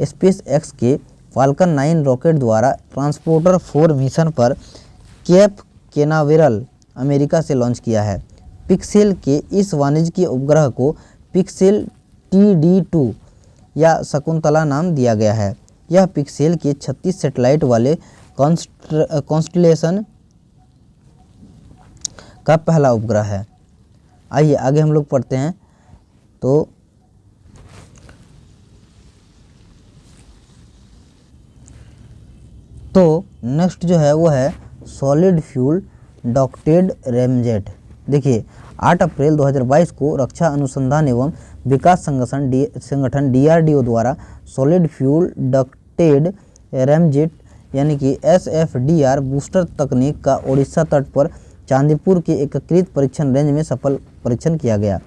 स्पेस एक्स के फाल्कन 9 रॉकेट द्वारा ट्रांसपोर्टर 4 मिशन पर केप केनावेरल अमेरिका से लॉन्च किया है। पिक्सेल के इस वाणिज्यिक उपग्रह को पिक्सेल TD2 या शकुंतला नाम दिया गया है। यह पिक्सेल के 36 सैटेलाइट वाले कॉन्स्टलेशन का पहला उपग्रह है। आइए आगे हम लोग पढ़ते हैं। तो नेक्स्ट जो है वो है सॉलिड फ्यूल डॉक्टेड रैमजेट। देखिए 8 अप्रैल 2022 को रक्षा अनुसंधान एवं विकास संगठन DRDO द्वारा सॉलिड फ्यूल डक्टेड रैमजेट यानी कि SFDR बूस्टर तकनीक का ओडिशा तट पर चांदीपुर के एकीकृत परीक्षण रेंज में सफल परीक्षण किया गया।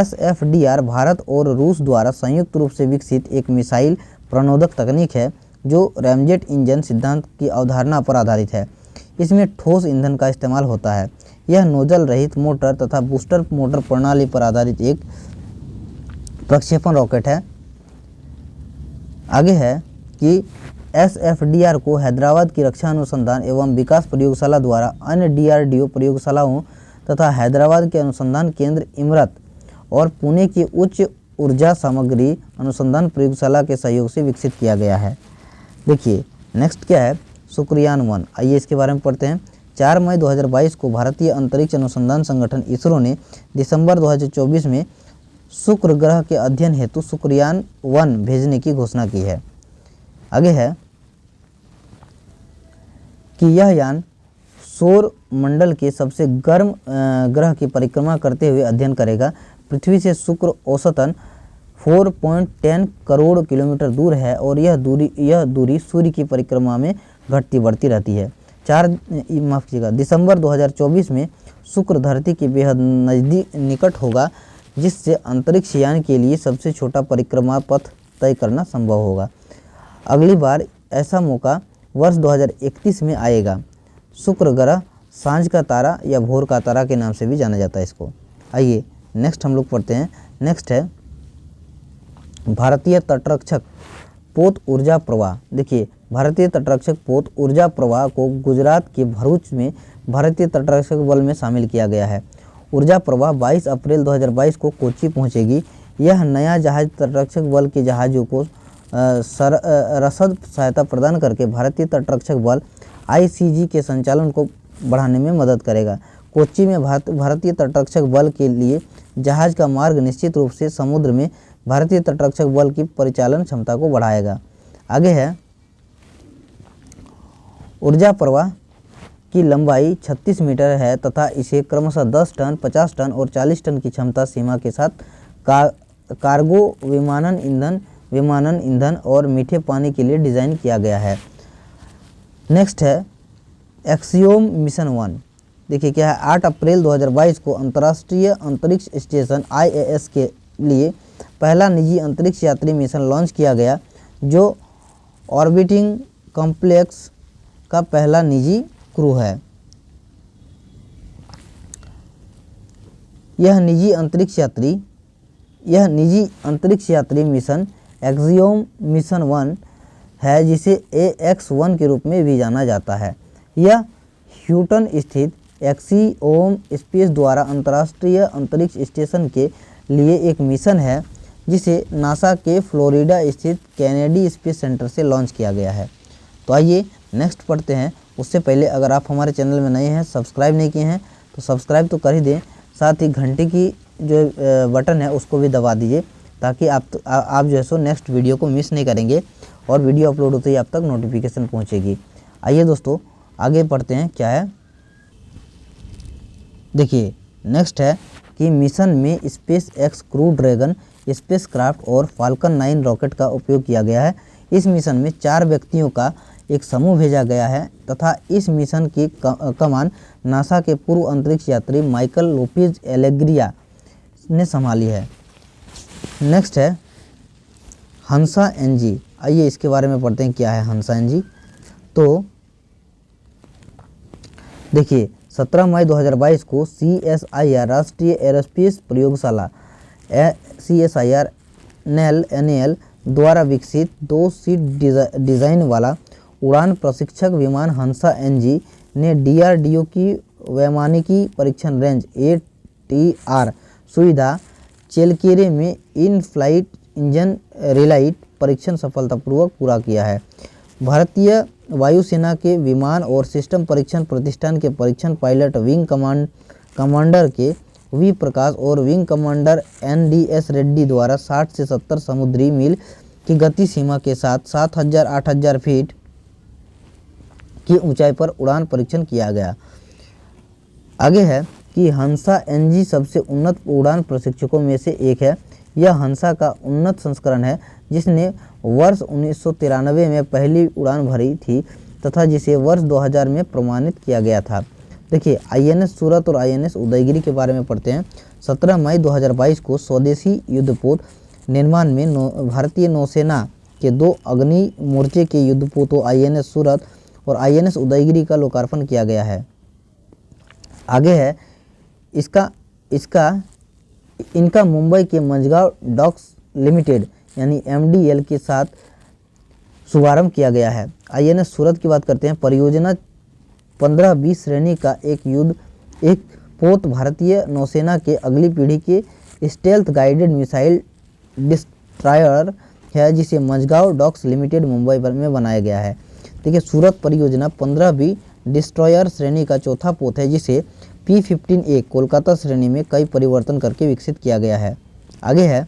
SFDR भारत और रूस द्वारा संयुक्त रूप से विकसित एक मिसाइल प्रणोदक तकनीक है जो रैमजेट इंजन सिद्धांत की अवधारणा पर आधारित है। इसमें ठोस ईंधन का इस्तेमाल होता है। यह नोजल रहित मोटर तथा बूस्टर मोटर प्रणाली पर आधारित एक प्रक्षेपण रॉकेट है। आगे है कि SFDR को हैदराबाद की रक्षा अनुसंधान एवं विकास प्रयोगशाला द्वारा अन्य DRDO प्रयोगशालाओं तथा हैदराबाद के अनुसंधान केंद्र इमरत और पुणे की उच्च ऊर्जा सामग्री अनुसंधान प्रयोगशाला के सहयोग से विकसित किया गया है। देखिए नेक्स्ट क्या है, शुक्रयान 1, आइए इसके बारे में पढ़ते हैं। 4 मई 2022 को भारतीय अंतरिक्ष अनुसंधान संगठन इसरो ने दिसंबर 2024 में शुक्र ग्रह के अध्ययन हेतु शुक्रयान 1 भेजने की घोषणा की है। आगे है कि यह यान सौर मंडल के सबसे गर्म ग्रह की परिक्रमा करते हुए अध्ययन करेगा। पृथ्वी से शुक्र औसतन 4.10 करोड़ किलोमीटर दूर है और यह दूरी सूर्य की परिक्रमा में घटती बढ़ती रहती है। दिसंबर 2024 में शुक्र धरती के बेहद निकट होगा, जिससे अंतरिक्ष यान के लिए सबसे छोटा परिक्रमा पथ तय करना संभव होगा। अगली बार ऐसा मौका वर्ष 2031 में आएगा। शुक्र ग्रह सांझ का तारा या भोर का तारा के नाम से भी जाना जाता है इसको। आइए नेक्स्ट हम लोग पढ़ते हैं। नेक्स्ट है भारतीय तटरक्षक पोत ऊर्जा प्रवाह। देखिए भारतीय तटरक्षक पोत ऊर्जा प्रवाह को गुजरात के भरूच में भारतीय तटरक्षक बल में शामिल किया गया है। ऊर्जा प्रवाह 22 अप्रैल 2022 को कोच्चि पहुंचेगी। यह नया जहाज तटरक्षक बल के जहाज़ों को रसद सहायता प्रदान करके भारतीय तटरक्षक बल ICG के संचालन को बढ़ाने में मदद करेगा। कोच्चि में भारतीय तटरक्षक बल के लिए जहाज का मार्ग निश्चित रूप से समुद्र में भारतीय तटरक्षक बल की परिचालन क्षमता को बढ़ाएगा। आगे है ऊर्जा प्रवाह की लंबाई 36 मीटर है तथा इसे क्रमशः 10 टन, 50 टन और 40 टन की क्षमता सीमा के साथ कार्गो विमानन ईंधन और मीठे पानी के लिए डिज़ाइन किया गया है। नेक्स्ट है एक्सियोम मिशन 1। देखिए क्या है, 8 अप्रैल 2022 को अंतर्राष्ट्रीय अंतरिक्ष स्टेशन ISS के लिए पहला निजी अंतरिक्ष यात्री मिशन लॉन्च किया गया, जो ऑर्बिटिंग कॉम्प्लेक्स का पहला निजी क्रू है। यह निजी अंतरिक्ष यात्री मिशन एक्सियोम मिशन 1 है, जिसे AX-1 के रूप में भी जाना जाता है। यह ह्यूटन स्थित एक्सियोम स्पेस द्वारा अंतर्राष्ट्रीय अंतरिक्ष स्टेशन के लिए एक मिशन है, जिसे नासा के फ्लोरिडा स्थित केनेडी स्पेस सेंटर से लॉन्च किया गया है। तो आइए नेक्स्ट पढ़ते हैं। उससे पहले अगर आप हमारे चैनल में नए हैं, सब्सक्राइब नहीं किए हैं तो सब्सक्राइब तो कर ही दें, साथ ही घंटे की जो बटन है उसको भी दबा दीजिए, ताकि आप जो है सो नेक्स्ट वीडियो को मिस नहीं करेंगे और वीडियो अपलोड होते ही आप तक नोटिफिकेशन पहुंचेगी। आइए दोस्तों आगे पढ़ते हैं क्या है। देखिए नेक्स्ट है कि मिशन में SpaceX क्रू ड्रैगन स्पेसक्राफ्ट और फाल्कन 9 रॉकेट का उपयोग किया गया है। इस मिशन में 4 व्यक्तियों का एक समूह भेजा गया है तथा इस मिशन की कमान नासा के पूर्व अंतरिक्ष यात्री माइकल लोपेज एलेग्रिया ने संभाली है। नेक्स्ट है हंसा NG। आइए इसके बारे में पढ़ते हैं क्या है हंसा NG। तो देखिए 17 मई 2022 को CSIR राष्ट्रीय एरोस्पेस प्रयोगशाला CSIR NAL द्वारा विकसित 2 सीट डिज़ाइन वाला उड़ान प्रशिक्षक विमान हंसा NG ने DRDO की वैमानिकी परीक्षण रेंज ATR सुविधा चेलकेरे में इन फ्लाइट इंजन रिलाइट परीक्षण सफलतापूर्वक पूरा किया है। भारतीय वायुसेना के विमान और सिस्टम परीक्षण प्रतिष्ठान के परीक्षण पायलट विंग कमांडर के वी प्रकाश और विंग कमांडर NDS रेड्डी द्वारा 60 से 70 समुद्री मील की गति सीमा के साथ 7000-8000 फीट की ऊंचाई पर उड़ान परीक्षण किया गया। आगे है कि हंसा NG सबसे उन्नत उड़ान प्रशिक्षकों में से एक है। यह हंसा का उन्नत संस्करण है, जिसने वर्ष 1993 में पहली उड़ान भरी थी तथा जिसे वर्ष 2000 में प्रमाणित किया गया था। देखिए INS सूरत और INS उदयगिरी के बारे में पढ़ते हैं। 17 मई 2022 को स्वदेशी युद्धपोत निर्माण में भारतीय नौसेना के 2 अग्नि मोर्चे के युद्धपोतों INS सूरत और INS उदयगिरी का लोकार्पण किया गया है। आगे है इनका मुंबई के मझगांव डॉक्स लिमिटेड यानी MDL के साथ शुभारंभ किया गया है। INS सूरत की बात करते हैं। परियोजना 15-20 श्रेणी का एक पोत भारतीय नौसेना के अगली पीढ़ी के स्टेल्थ गाइडेड मिसाइल डिस्ट्रॉयर है, जिसे मझगांव डॉक्स लिमिटेड मुंबई में बनाया गया है। देखिए सूरत परियोजना 15B डिस्ट्रॉयर श्रेणी का चौथा पोत है, जिसे P-15A कोलकाता श्रेणी में कई परिवर्तन करके विकसित किया गया है। आगे है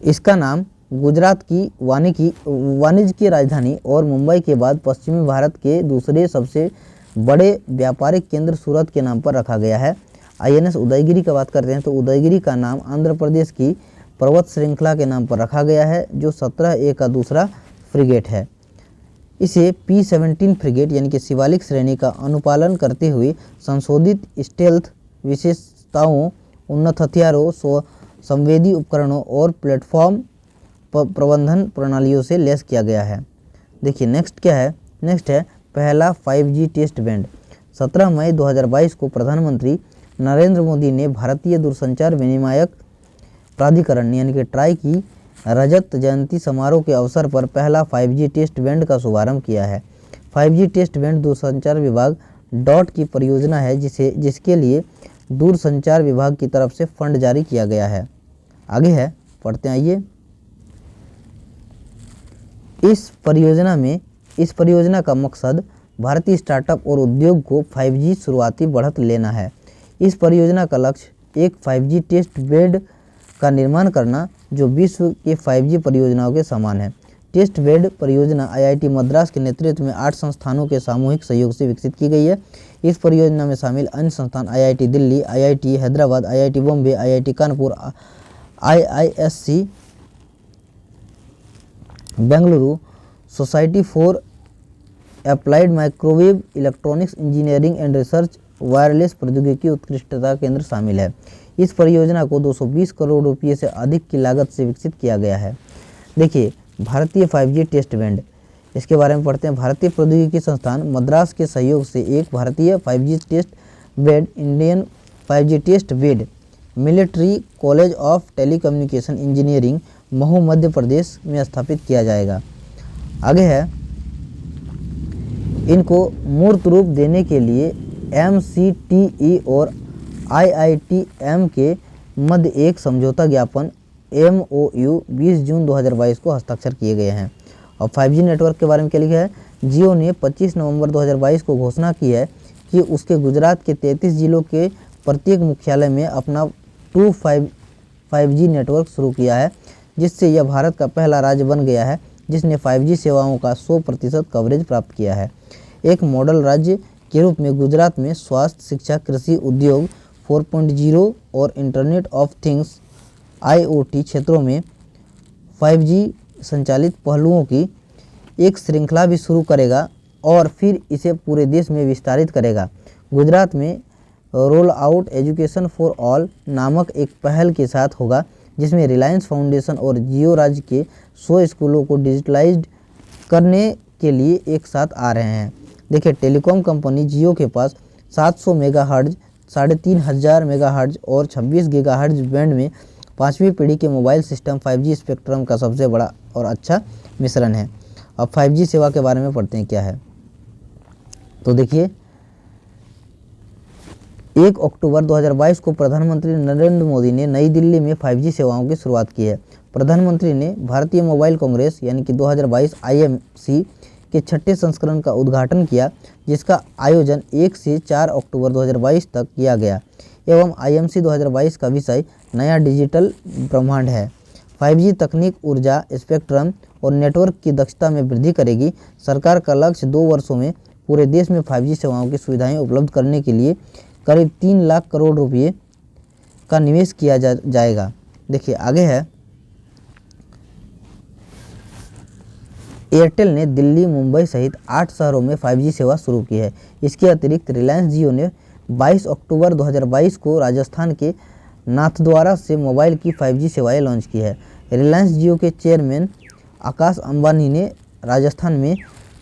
इसका नाम गुजरात की वाणिज्य की राजधानी और मुंबई के बाद पश्चिमी भारत के दूसरे सबसे बड़े व्यापारिक केंद्र सूरत के नाम पर रखा गया है। INS उदयगिरी की बात करते हैं तो उदयगिरी का नाम आंध्र प्रदेश की पर्वत श्रृंखला के नाम पर रखा गया है, जो 17A का दूसरा फ्रिगेट है। इसे P-17 फ्रिगेट यानी कि शिवालिक श्रेणी का अनुपालन करते हुए संशोधित स्टेल्थ विशेषताओं, उन्नत हथियारों, संवेदी उपकरणों और प्लेटफॉर्म प्रबंधन प्रणालियों से लैस किया गया है। देखिए नेक्स्ट क्या है। नेक्स्ट है पहला 5G टेस्ट बैंड। 17 मई 2022 को प्रधानमंत्री नरेंद्र मोदी ने भारतीय दूरसंचार विनियामक प्राधिकरण यानी कि ट्राई की रजत जयंती समारोह के अवसर पर पहला 5G टेस्ट बैंड का शुभारंभ किया है। 5G टेस्ट बैंड दूरसंचार विभाग डॉट की परियोजना है, जिसके लिए दूरसंचार विभाग की तरफ से फंड जारी किया गया है। आगे है पढ़ते आइए। इस परियोजना का मकसद भारतीय स्टार्टअप और उद्योग को 5G शुरुआती बढ़त लेना है। इस परियोजना का लक्ष्य एक 5G टेस्ट बेड का निर्माण करना, जो विश्व के 5G परियोजनाओं के समान है। टेस्ट बेड परियोजना आईआईटी मद्रास के नेतृत्व में 8 संस्थानों के सामूहिक सहयोग से विकसित की गई है। इस परियोजना में शामिल अन्य संस्थान IIT Delhi, IIT Hyderabad, IIT Bombay, IIT Kanpur, IISc Bengaluru, society for applied microwave electronics engineering and research, wireless प्रौद्योगिकी उत्कृष्टता केंद्र शामिल है। इस परियोजना को 220 करोड़ रुपये से अधिक की लागत से विकसित किया गया है। देखिए, भारतीय 5G टेस्ट बैंड, इसके बारे में पढ़ते हैं। भारतीय प्रौद्योगिकी संस्थान मद्रास के सहयोग से एक भारतीय 5G test bed, Indian 5G test bed, military college of telecommunication engineering, Mhow Madhya Pradesh में स्थापित किया जाएगा। आगे है, इनको मूर्त रूप देने के लिए MCTE और IITM के मध्य एक समझौता ज्ञापन MOU 20 जून 2022 को हस्ताक्षर किए गए हैं। और 5G नेटवर्क के बारे में क्या लिखा है? जियो ने 25 नवंबर 2022 को घोषणा की है कि उसके गुजरात के 33 जिलों के प्रत्येक मुख्यालय में अपना 5G नेटवर्क शुरू किया है, जिससे यह भारत का पहला राज्य बन गया है जिसने 5G सेवाओं का 100% कवरेज प्राप्त किया है। एक मॉडल राज्य के रूप में गुजरात में स्वास्थ्य, शिक्षा, कृषि, उद्योग 4.0 और इंटरनेट ऑफ थिंग्स IoT क्षेत्रों में 5G संचालित पहलुओं की एक श्रृंखला भी शुरू करेगा और फिर इसे पूरे देश में विस्तारित करेगा। गुजरात में roll out education for all नामक एक पहल के साथ होगा, जिसमें रिलायंस फाउंडेशन और जियो राज्य के 100 स्कूलों को डिजिटलाइज्ड करने के लिए एक साथ आ रहे हैं। देखिए, टेलीकॉम कंपनी जियो के पास 700 मेगाहर्ट्ज, 3500 मेगाहर्ट्ज और 26 गीगाहर्ट्ज बैंड में 5वीं पीढ़ी के मोबाइल सिस्टम 5G स्पेक्ट्रम का सबसे बड़ा और अच्छा मिश्रण है। अब 5G सेवा के बारे में पढ़ते हैं क्या है। तो देखिए, 1 अक्टूबर 2022 को प्रधानमंत्री नरेंद्र मोदी ने नई दिल्ली में 5G सेवाओं की शुरुआत की है। प्रधानमंत्री ने भारतीय मोबाइल कांग्रेस यानी कि 2022 IMC के 6ठे संस्करण का उद्घाटन किया, जिसका आयोजन 1 से 4 अक्टूबर 2022 तक किया गया एवं IMC 2022 का विषय नया डिजिटल ब्रह्मांड है। 5G तकनीक ऊर्जा, स्पेक्ट्रम और नेटवर्क की दक्षता में वृद्धि करेगी। सरकार का लक्ष्य 2 वर्षों में पूरे देश में 5G सेवाओं की सुविधाएं उपलब्ध करने के लिए करीब 3 लाख करोड़ रुपये का निवेश किया जाएगा। देखिए, आगे है, एयरटेल ने दिल्ली, मुंबई सहित 8 शहरों में 5G सेवा शुरू की है। इसके अतिरिक्त रिलायंस जियो ने 22 अक्टूबर 2022 को राजस्थान के नाथद्वारा से मोबाइल की 5G सेवाएं लॉन्च की है। रिलायंस जियो के चेयरमैन आकाश अंबानी ने राजस्थान में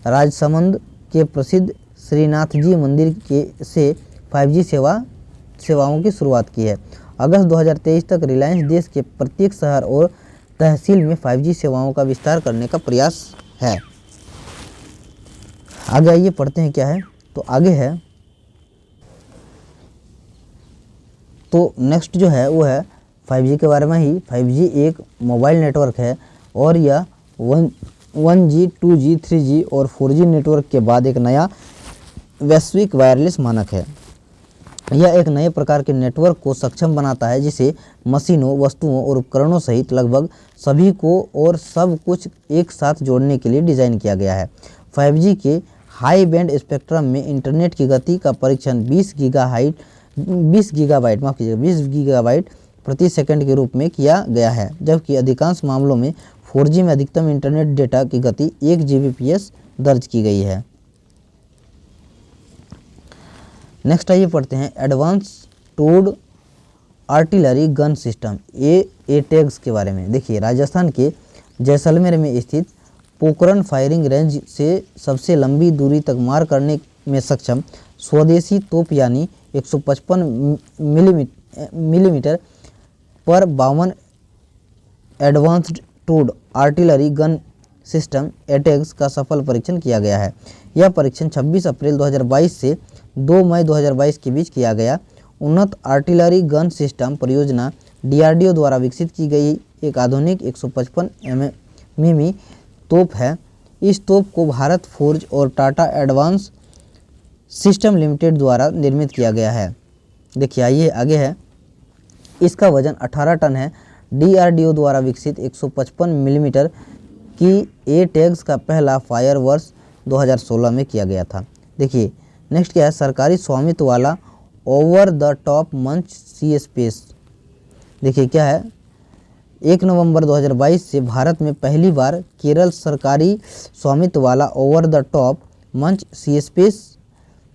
राजसमंद के प्रसिद्ध श्रीनाथ जी मंदिर से 5G सेवाओं की शुरुआत की है। अगस्त 2023 तक रिलायंस देश के प्रत्येक शहर और तहसील में 5G सेवाओं का विस्तार करने का प्रयास है। आगे आइए पढ़ते हैं क्या है। तो आगे है, तो नेक्स्ट जो है वो है 5G के बारे में ही। 5G एक मोबाइल नेटवर्क है और यह 1G, 2G, 3G और 4G नेटवर्क के बाद एक नया वैश्विक वायरलेस मानक है। यह एक नए प्रकार के नेटवर्क को सक्षम बनाता है, जिसे मशीनों, वस्तुओं और उपकरणों सहित लगभग सभी को और सब कुछ एक साथ जोड़ने के लिए डिज़ाइन किया गया है। 5G के हाई बैंड स्पेक्ट्रम में इंटरनेट की गति का परीक्षण 20 गीगाबाइट प्रति सेकंड के रूप में किया गया है, जबकि अधिकांश मामलों में 4G में अधिकतम इंटरनेट डेटा की गति 1 Gbps दर्ज की गई है। नेक्स्ट आइए पढ़ते हैं advance towed artillery gun system ATAGS के बारे में। देखिए, राजस्थान के जैसलमेर में स्थित पोखरण फायरिंग रेंज से सबसे लंबी दूरी तक मार करने में सक्षम स्वदेशी तोप यानी 155 मिलीमीटर पर 52 advanced towed artillery gun system ATAGS का सफल परीक्षण किया गया है। यह परीक्षण 26 अप्रैल 2022 से 2 मई 2022 के बीच किया गया। उन्नत आर्टिलरी गन सिस्टम परियोजना DRDO द्वारा विकसित की गई एक आधुनिक 155 mm तोप है। इस तोप को भारत फोर्ज और टाटा एडवांस सिस्टम लिमिटेड द्वारा निर्मित किया गया है। देखिए, आइए आगे है, इसका वजन 18 टन है। DRDO द्वारा विकसित 155 मिलीमीटर कि ए टैग्स का पहला फायर वर्ष 2016 में किया गया था। देखिए नेक्स्ट क्या है, सरकारी स्वामित्व वाला ओवर द टॉप मंच सी स्पेस। देखिए क्या है, 1 नवंबर 2022 से भारत में पहली बार केरल सरकारी स्वामित्व वाला ओवर द टॉप मंच सी स्पेस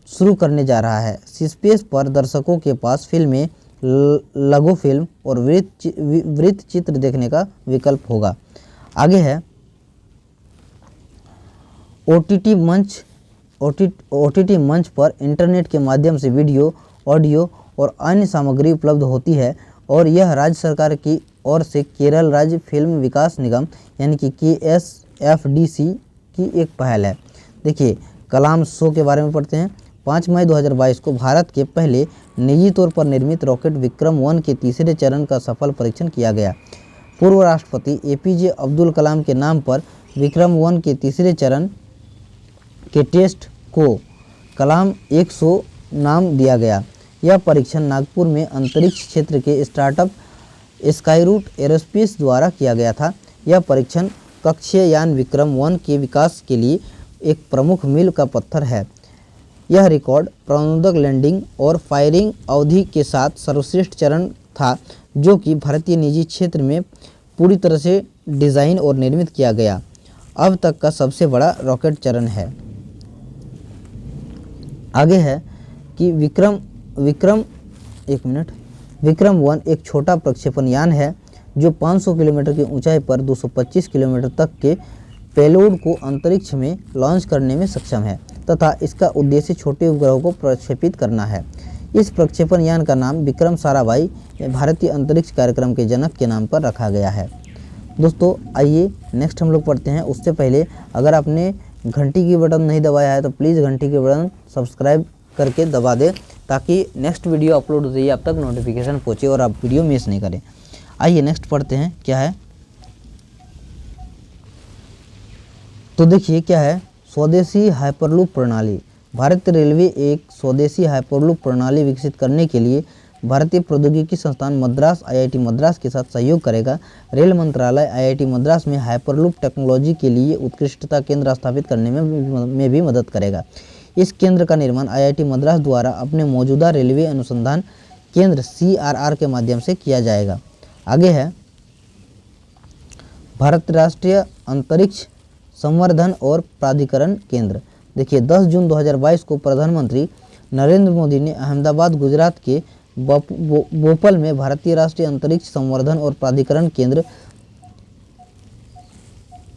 शुरू करने जा रहा है। सी स्पेस पर दर्शकों के पास फिल्में, लघु फिल्म और वृत्त चित्र देखने का विकल्प होगा। आगे है ओटीटी मंच पर इंटरनेट के माध्यम से वीडियो, ऑडियो और अन्य सामग्री उपलब्ध होती है और यह राज्य सरकार की ओर से केरल राज्य फिल्म विकास निगम यानी कि KSFDC की एक पहल है। देखिए कलाम शो के बारे में पढ़ते हैं। 5 मई 2022 को भारत के पहले निजी तौर पर निर्मित रॉकेट विक्रम-1 के तीसरे चरण का सफल परीक्षण किया गया। पूर्व राष्ट्रपति APJ अब्दुल कलाम के नाम पर विक्रम-1 के तीसरे चरण के टेस्ट को कलाम 100 नाम दिया गया। यह परीक्षण नागपुर में अंतरिक्ष क्षेत्र के स्टार्टअप स्काईरूट एरोस्पेस द्वारा किया गया था। यह परीक्षण कक्षीय यान विक्रम-1 के विकास के लिए एक प्रमुख मील का पत्थर है। यह रिकॉर्ड प्रणोदक लैंडिंग और फायरिंग अवधि के साथ सर्वश्रेष्ठ चरण था, जो कि भारतीय निजी क्षेत्र में पूरी तरह से डिज़ाइन और निर्मित किया गया अब तक का सबसे बड़ा रॉकेट चरण है। आगे है कि विक्रम-1 एक छोटा प्रक्षेपण यान है जो 500 किलोमीटर की ऊंचाई पर 225 किलोमीटर तक के पेलोड को अंतरिक्ष में लॉन्च करने में सक्षम है तथा इसका उद्देश्य छोटे उपग्रहों को प्रक्षेपित करना है। इस प्रक्षेपण यान का नाम विक्रम साराभाई भारतीय अंतरिक्ष कार्यक्रम के जनक के नाम पर रखा गया है। दोस्तों आइए नेक्स्ट हम लोग पढ़ते हैं। उससे पहले अगर आपने घंटी की बटन नहीं दबाया है तो प्लीज़ घंटी के बटन सब्सक्राइब करके दबा दें ताकि नेक्स्ट वीडियो अपलोड होते ही आप तक नोटिफिकेशन पहुँचे और आप वीडियो मिस नहीं करें। आइए नेक्स्ट पढ़ते हैं क्या है। तो देखिए क्या है, स्वदेशी हाइपरलूप प्रणाली। भारतीय रेलवे एक स्वदेशी हाइपरलूप प्रणाली विकसित करने के लिए भारतीय प्रौद्योगिकी संस्थान मद्रास IIT मद्रास के साथ सहयोग करेगा। रेल मंत्रालय IIT मद्रास में हाइपरलूप टेक्नोलॉजी के लिए उत्कृष्टता केंद्र स्थापित करने में भी मदद करेगा। इस केंद्र का निर्माण IIT मद्रास द्वारा अपने मौजूदा रेलवे अनुसंधान केंद्र CRR के माध्यम से किया जाएगा। आगे है भारत राष्ट्रीय अंतरिक्ष संवर्धन और प्राधिकरण केंद्र। देखिए 10 जून 2022 को प्रधानमंत्री नरेंद्र मोदी ने अहमदाबाद गुजरात के बोपल में भारतीय राष्ट्रीय अंतरिक्ष संवर्धन और प्राधिकरण केंद्र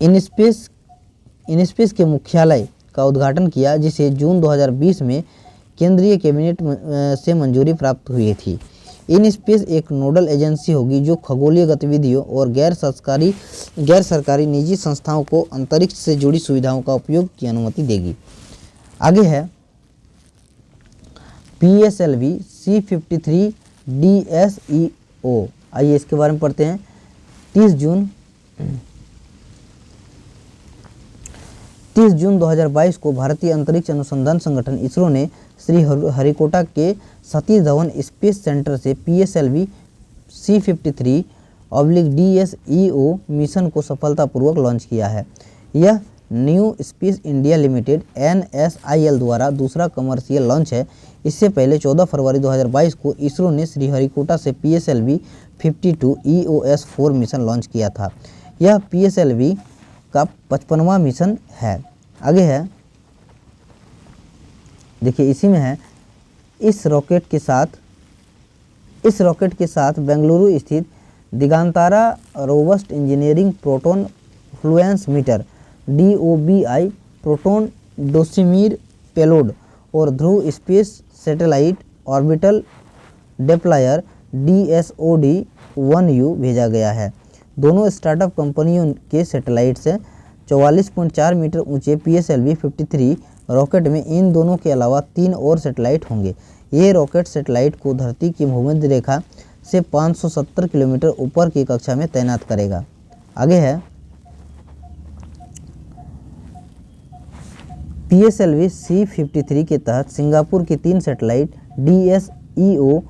इनस्पेस के मुख्यालय का उद्घाटन किया, जिसे जून 2020 में केंद्रीय कैबिनेट से मंजूरी प्राप्त हुई थी। इनस्पेस एक नोडल एजेंसी होगी जो खगोलीय गतिविधियों और गैर सरकारी निजी संस्थाओं को अंतरिक्ष से जुड़ी सुविधाओं का उपयोग की अनुमति देगी। आगे है PSLV C53 DSEO। आइए इसके बारे में पढ़ते हैं। 30 जून 2022 को भारतीय अंतरिक्ष अनुसंधान संगठन इसरो ने श्री हरिकोटा के सतीश धवन स्पेस सेंटर से PSLV C53/DSEO मिशन को सफलतापूर्वक लॉन्च किया है। यह new space India limited NSIL द्वारा दूसरा कमर्शियल लॉन्च है। इससे पहले 14 फरवरी 2022 को इसरो ने श्रीहरिकोटा से PSLV 52 EOS-4 मिशन लॉन्च किया था। यह PSLV का 55वां मिशन है। आगे है देखिए इसी में है इस रॉकेट के साथ बेंगलुरु स्थित Digantara robust engineering proton fluence meter DOBI proton dosimeter payload और Dhruva space satellite orbital deployer DSOD-1U भेजा गया है। दोनों स्टार्टअप कंपनियों के सैटेलाइट से 44.4 मीटर ऊंचे PSLV 53 रॉकेट में इन दोनों के अलावा 3 और सैटेलाइट होंगे। ये रॉकेट सैटेलाइट को धरती की भूमध्य रेखा से 570 किलोमीटर ऊपर की कक्षा में तैनात करेगा। आगे है PSLV C53 के तहत सिंगापुर की 3 सैटेलाइट DSEO,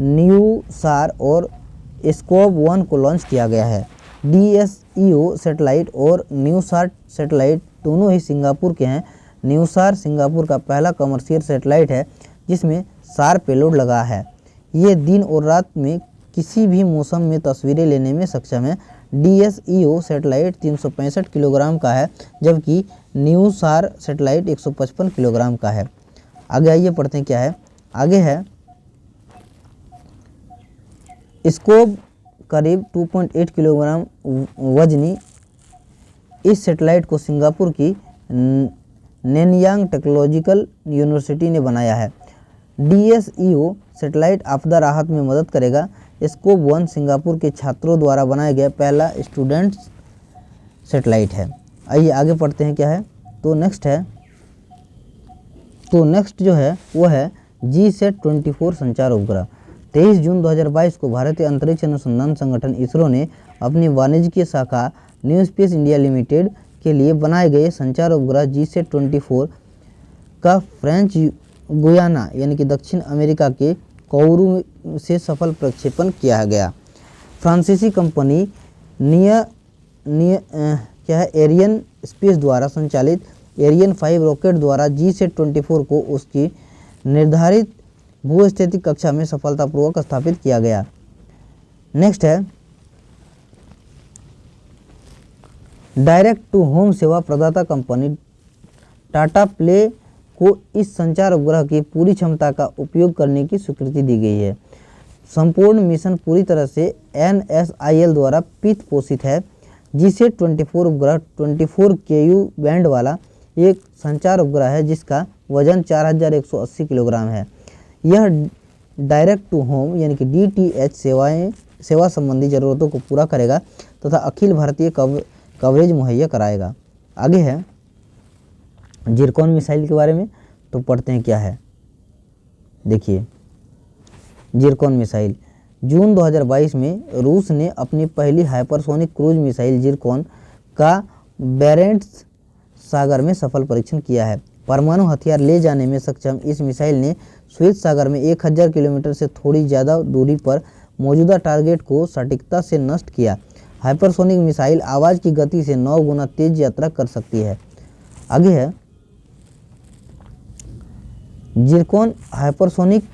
न्यूसार और स्कोप 1 को लॉन्च किया गया है। DSEO सैटेलाइट और न्यूसार्ट सैटेलाइट दोनों ही सिंगापुर के हैं। न्यूसार सिंगापुर का पहला कमर्शियल सैटेलाइट है जिसमें SAR पेलोड लगा है। ये दिन और रात में किसी भी मौसम में तस्वीरें लेने में सक्षम है। DSEO सैटेलाइट 365 किलोग्राम का है जबकि न्यूसार सैटेलाइट 155 किलोग्राम का है। आगे आइए पढ़ते हैं क्या है। आगे है स्कोप करीब 2.8 किलोग्राम वजनी। इस सैटेलाइट को सिंगापुर की नैनयांग टेक्नोलॉजिकल यूनिवर्सिटी ने बनाया है। DSEO सैटेलाइट आपदा राहत में मदद करेगा। स्कोप 1 सिंगापुर के छात्रों द्वारा बनाया गया पहला स्टूडेंट्स सैटेलाइट है। आइए आगे पढ़ते हैं क्या है। तो नेक्स्ट जो है वो है GSAT-24 संचार उपग्रह। 23 जून 2022 को भारतीय अंतरिक्ष अनुसंधान संगठन इसरो ने अपनी वाणिज्यिक शाखा न्यू स्पेस इंडिया लिमिटेड के लिए बनाए गए संचार उपग्रह GSAT-24 का फ्रेंच गुयाना यानी कि दक्षिण अमेरिका के कोउरू से सफल प्रक्षेपण किया गया। फ्रांसीसी कंपनी एरियन स्पेस द्वारा संचालित एरियन 5 रॉकेट द्वारा GSAT-24 को उसकी निर्धारित भूस्थितिक कक्षा में सफलतापूर्वक स्थापित किया गया। नेक्स्ट है डायरेक्ट टू होम सेवा प्रदाता कंपनी टाटा प्ले को इस संचार उपग्रह की पूरी क्षमता का उपयोग करने की स्वीकृति दी गई है। संपूर्ण मिशन पूरी तरह से NSIL द्वारा वित्त पोषित है। GSAT-24 उपग्रह 24 KU बैंड वाला एक संचार उपग्रह है जिसका वजन 4180 किलोग्राम है। यह डायरेक्ट टू होम यानी कि DTH सेवा संबंधी ज़रूरतों को पूरा करेगा तथा अखिल भारतीय कवरेज मुहैया कराएगा। आगे है जिरकॉन मिसाइल के बारे में। तो पढ़ते हैं क्या है। देखिए जिरकॉन मिसाइल जून 2022 में रूस ने अपनी पहली हाइपरसोनिक क्रूज मिसाइल जिरकॉन का बैरेंट्स सागर में सफल परीक्षण किया है। परमाणु हथियार ले जाने में सक्षम इस मिसाइल ने स्वेत सागर में 1000 किलोमीटर से थोड़ी ज़्यादा दूरी पर मौजूदा टारगेट को सटीकता से नष्ट किया। हाइपरसोनिक मिसाइल आवाज़ की गति से 9 गुना तेज यात्रा कर सकती है। आगे है जिरकॉन हाइपरसोनिक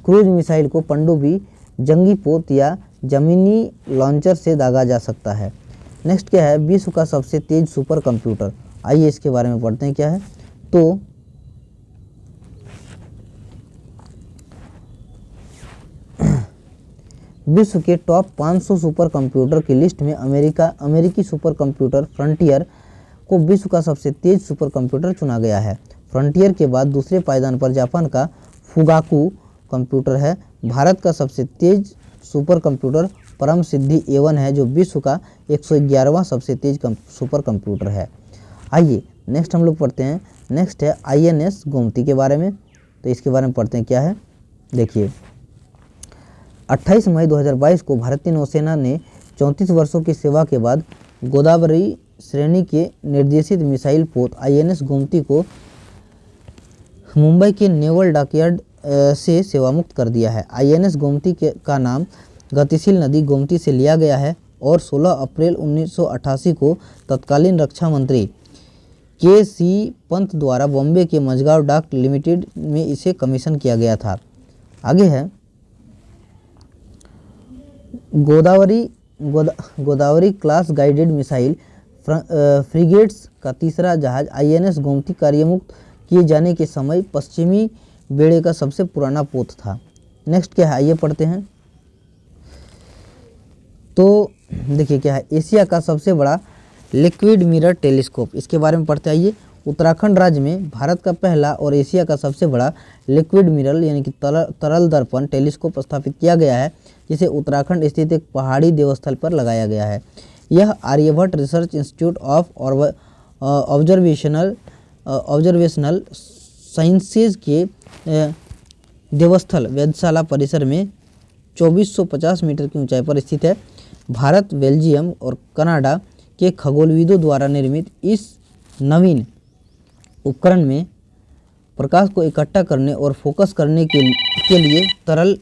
क्रूज मिसाइल को पनडुब्बी, जंगी पोत या जमीनी लॉन्चर से दागा जा सकता है। नेक्स्ट क्या है विश्व का सबसे तेज सुपर कंप्यूटर। आइए इसके बारे में पढ़ते हैं क्या है। तो विश्व के टॉप 500 सुपर कंप्यूटर की लिस्ट में अमेरिकी सुपर कंप्यूटर फ्रंटियर को विश्व का सबसे तेज सुपर कंप्यूटर चुना गया है। फ्रंटियर के बाद दूसरे पायदान पर जापान का फुगाकू कंप्यूटर है। भारत का सबसे तेज सुपर कंप्यूटर परम सिद्धि A1 है जो विश्व का 111वां सबसे तेज सुपर कंप्यूटर है। आइए नेक्स्ट हम लोग पढ़ते हैं। नेक्स्ट है INS गोमती के बारे में। तो इसके बारे में पढ़ते हैं क्या है। देखिए 28 मई 2022 को भारतीय नौसेना ने 34 वर्षों की सेवा के बाद गोदावरी श्रेणी के निर्देशित मिसाइल पोत INS गोमती को मुंबई के नेवल डॉकयार्ड से सेवामुक्त कर दिया है। INS गोमती का नाम गतिशील नदी गोमती से लिया गया है और 16 अप्रैल 1988 को तत्कालीन रक्षा मंत्री KC पंत द्वारा बॉम्बे के मझगांव डाक लिमिटेड में इसे कमीशन किया गया था। आगे है Godavari class guided missile frigates का तीसरा जहाज INS गोमती कार्यमुक्त किए जाने के समय पश्चिमी बेड़े का सबसे पुराना पोत था। नेक्स्ट क्या है आइए पढ़ते हैं। तो देखिए क्या है एशिया का सबसे बड़ा लिक्विड मिरर टेलीस्कोप। इसके बारे में पढ़ते आइए। उत्तराखंड राज्य में भारत का पहला और एशिया का सबसे बड़ा लिक्विड मिरर यानी कि तरल दर्पण टेलीस्कोप स्थापित किया गया है जिसे उत्तराखंड स्थित एक पहाड़ी देवस्थल पर लगाया गया है। यह Aryabhatta research institute of observational sciences के देवस्थल वेधशाला परिसर में 2450 मीटर की ऊंचाई पर स्थित है। भारत, बेल्जियम और कनाडा के खगोलविदों द्वारा निर्मित इस नवीन उपकरण में प्रकाश को इकट्ठा करने और फोकस करने के लिए तरल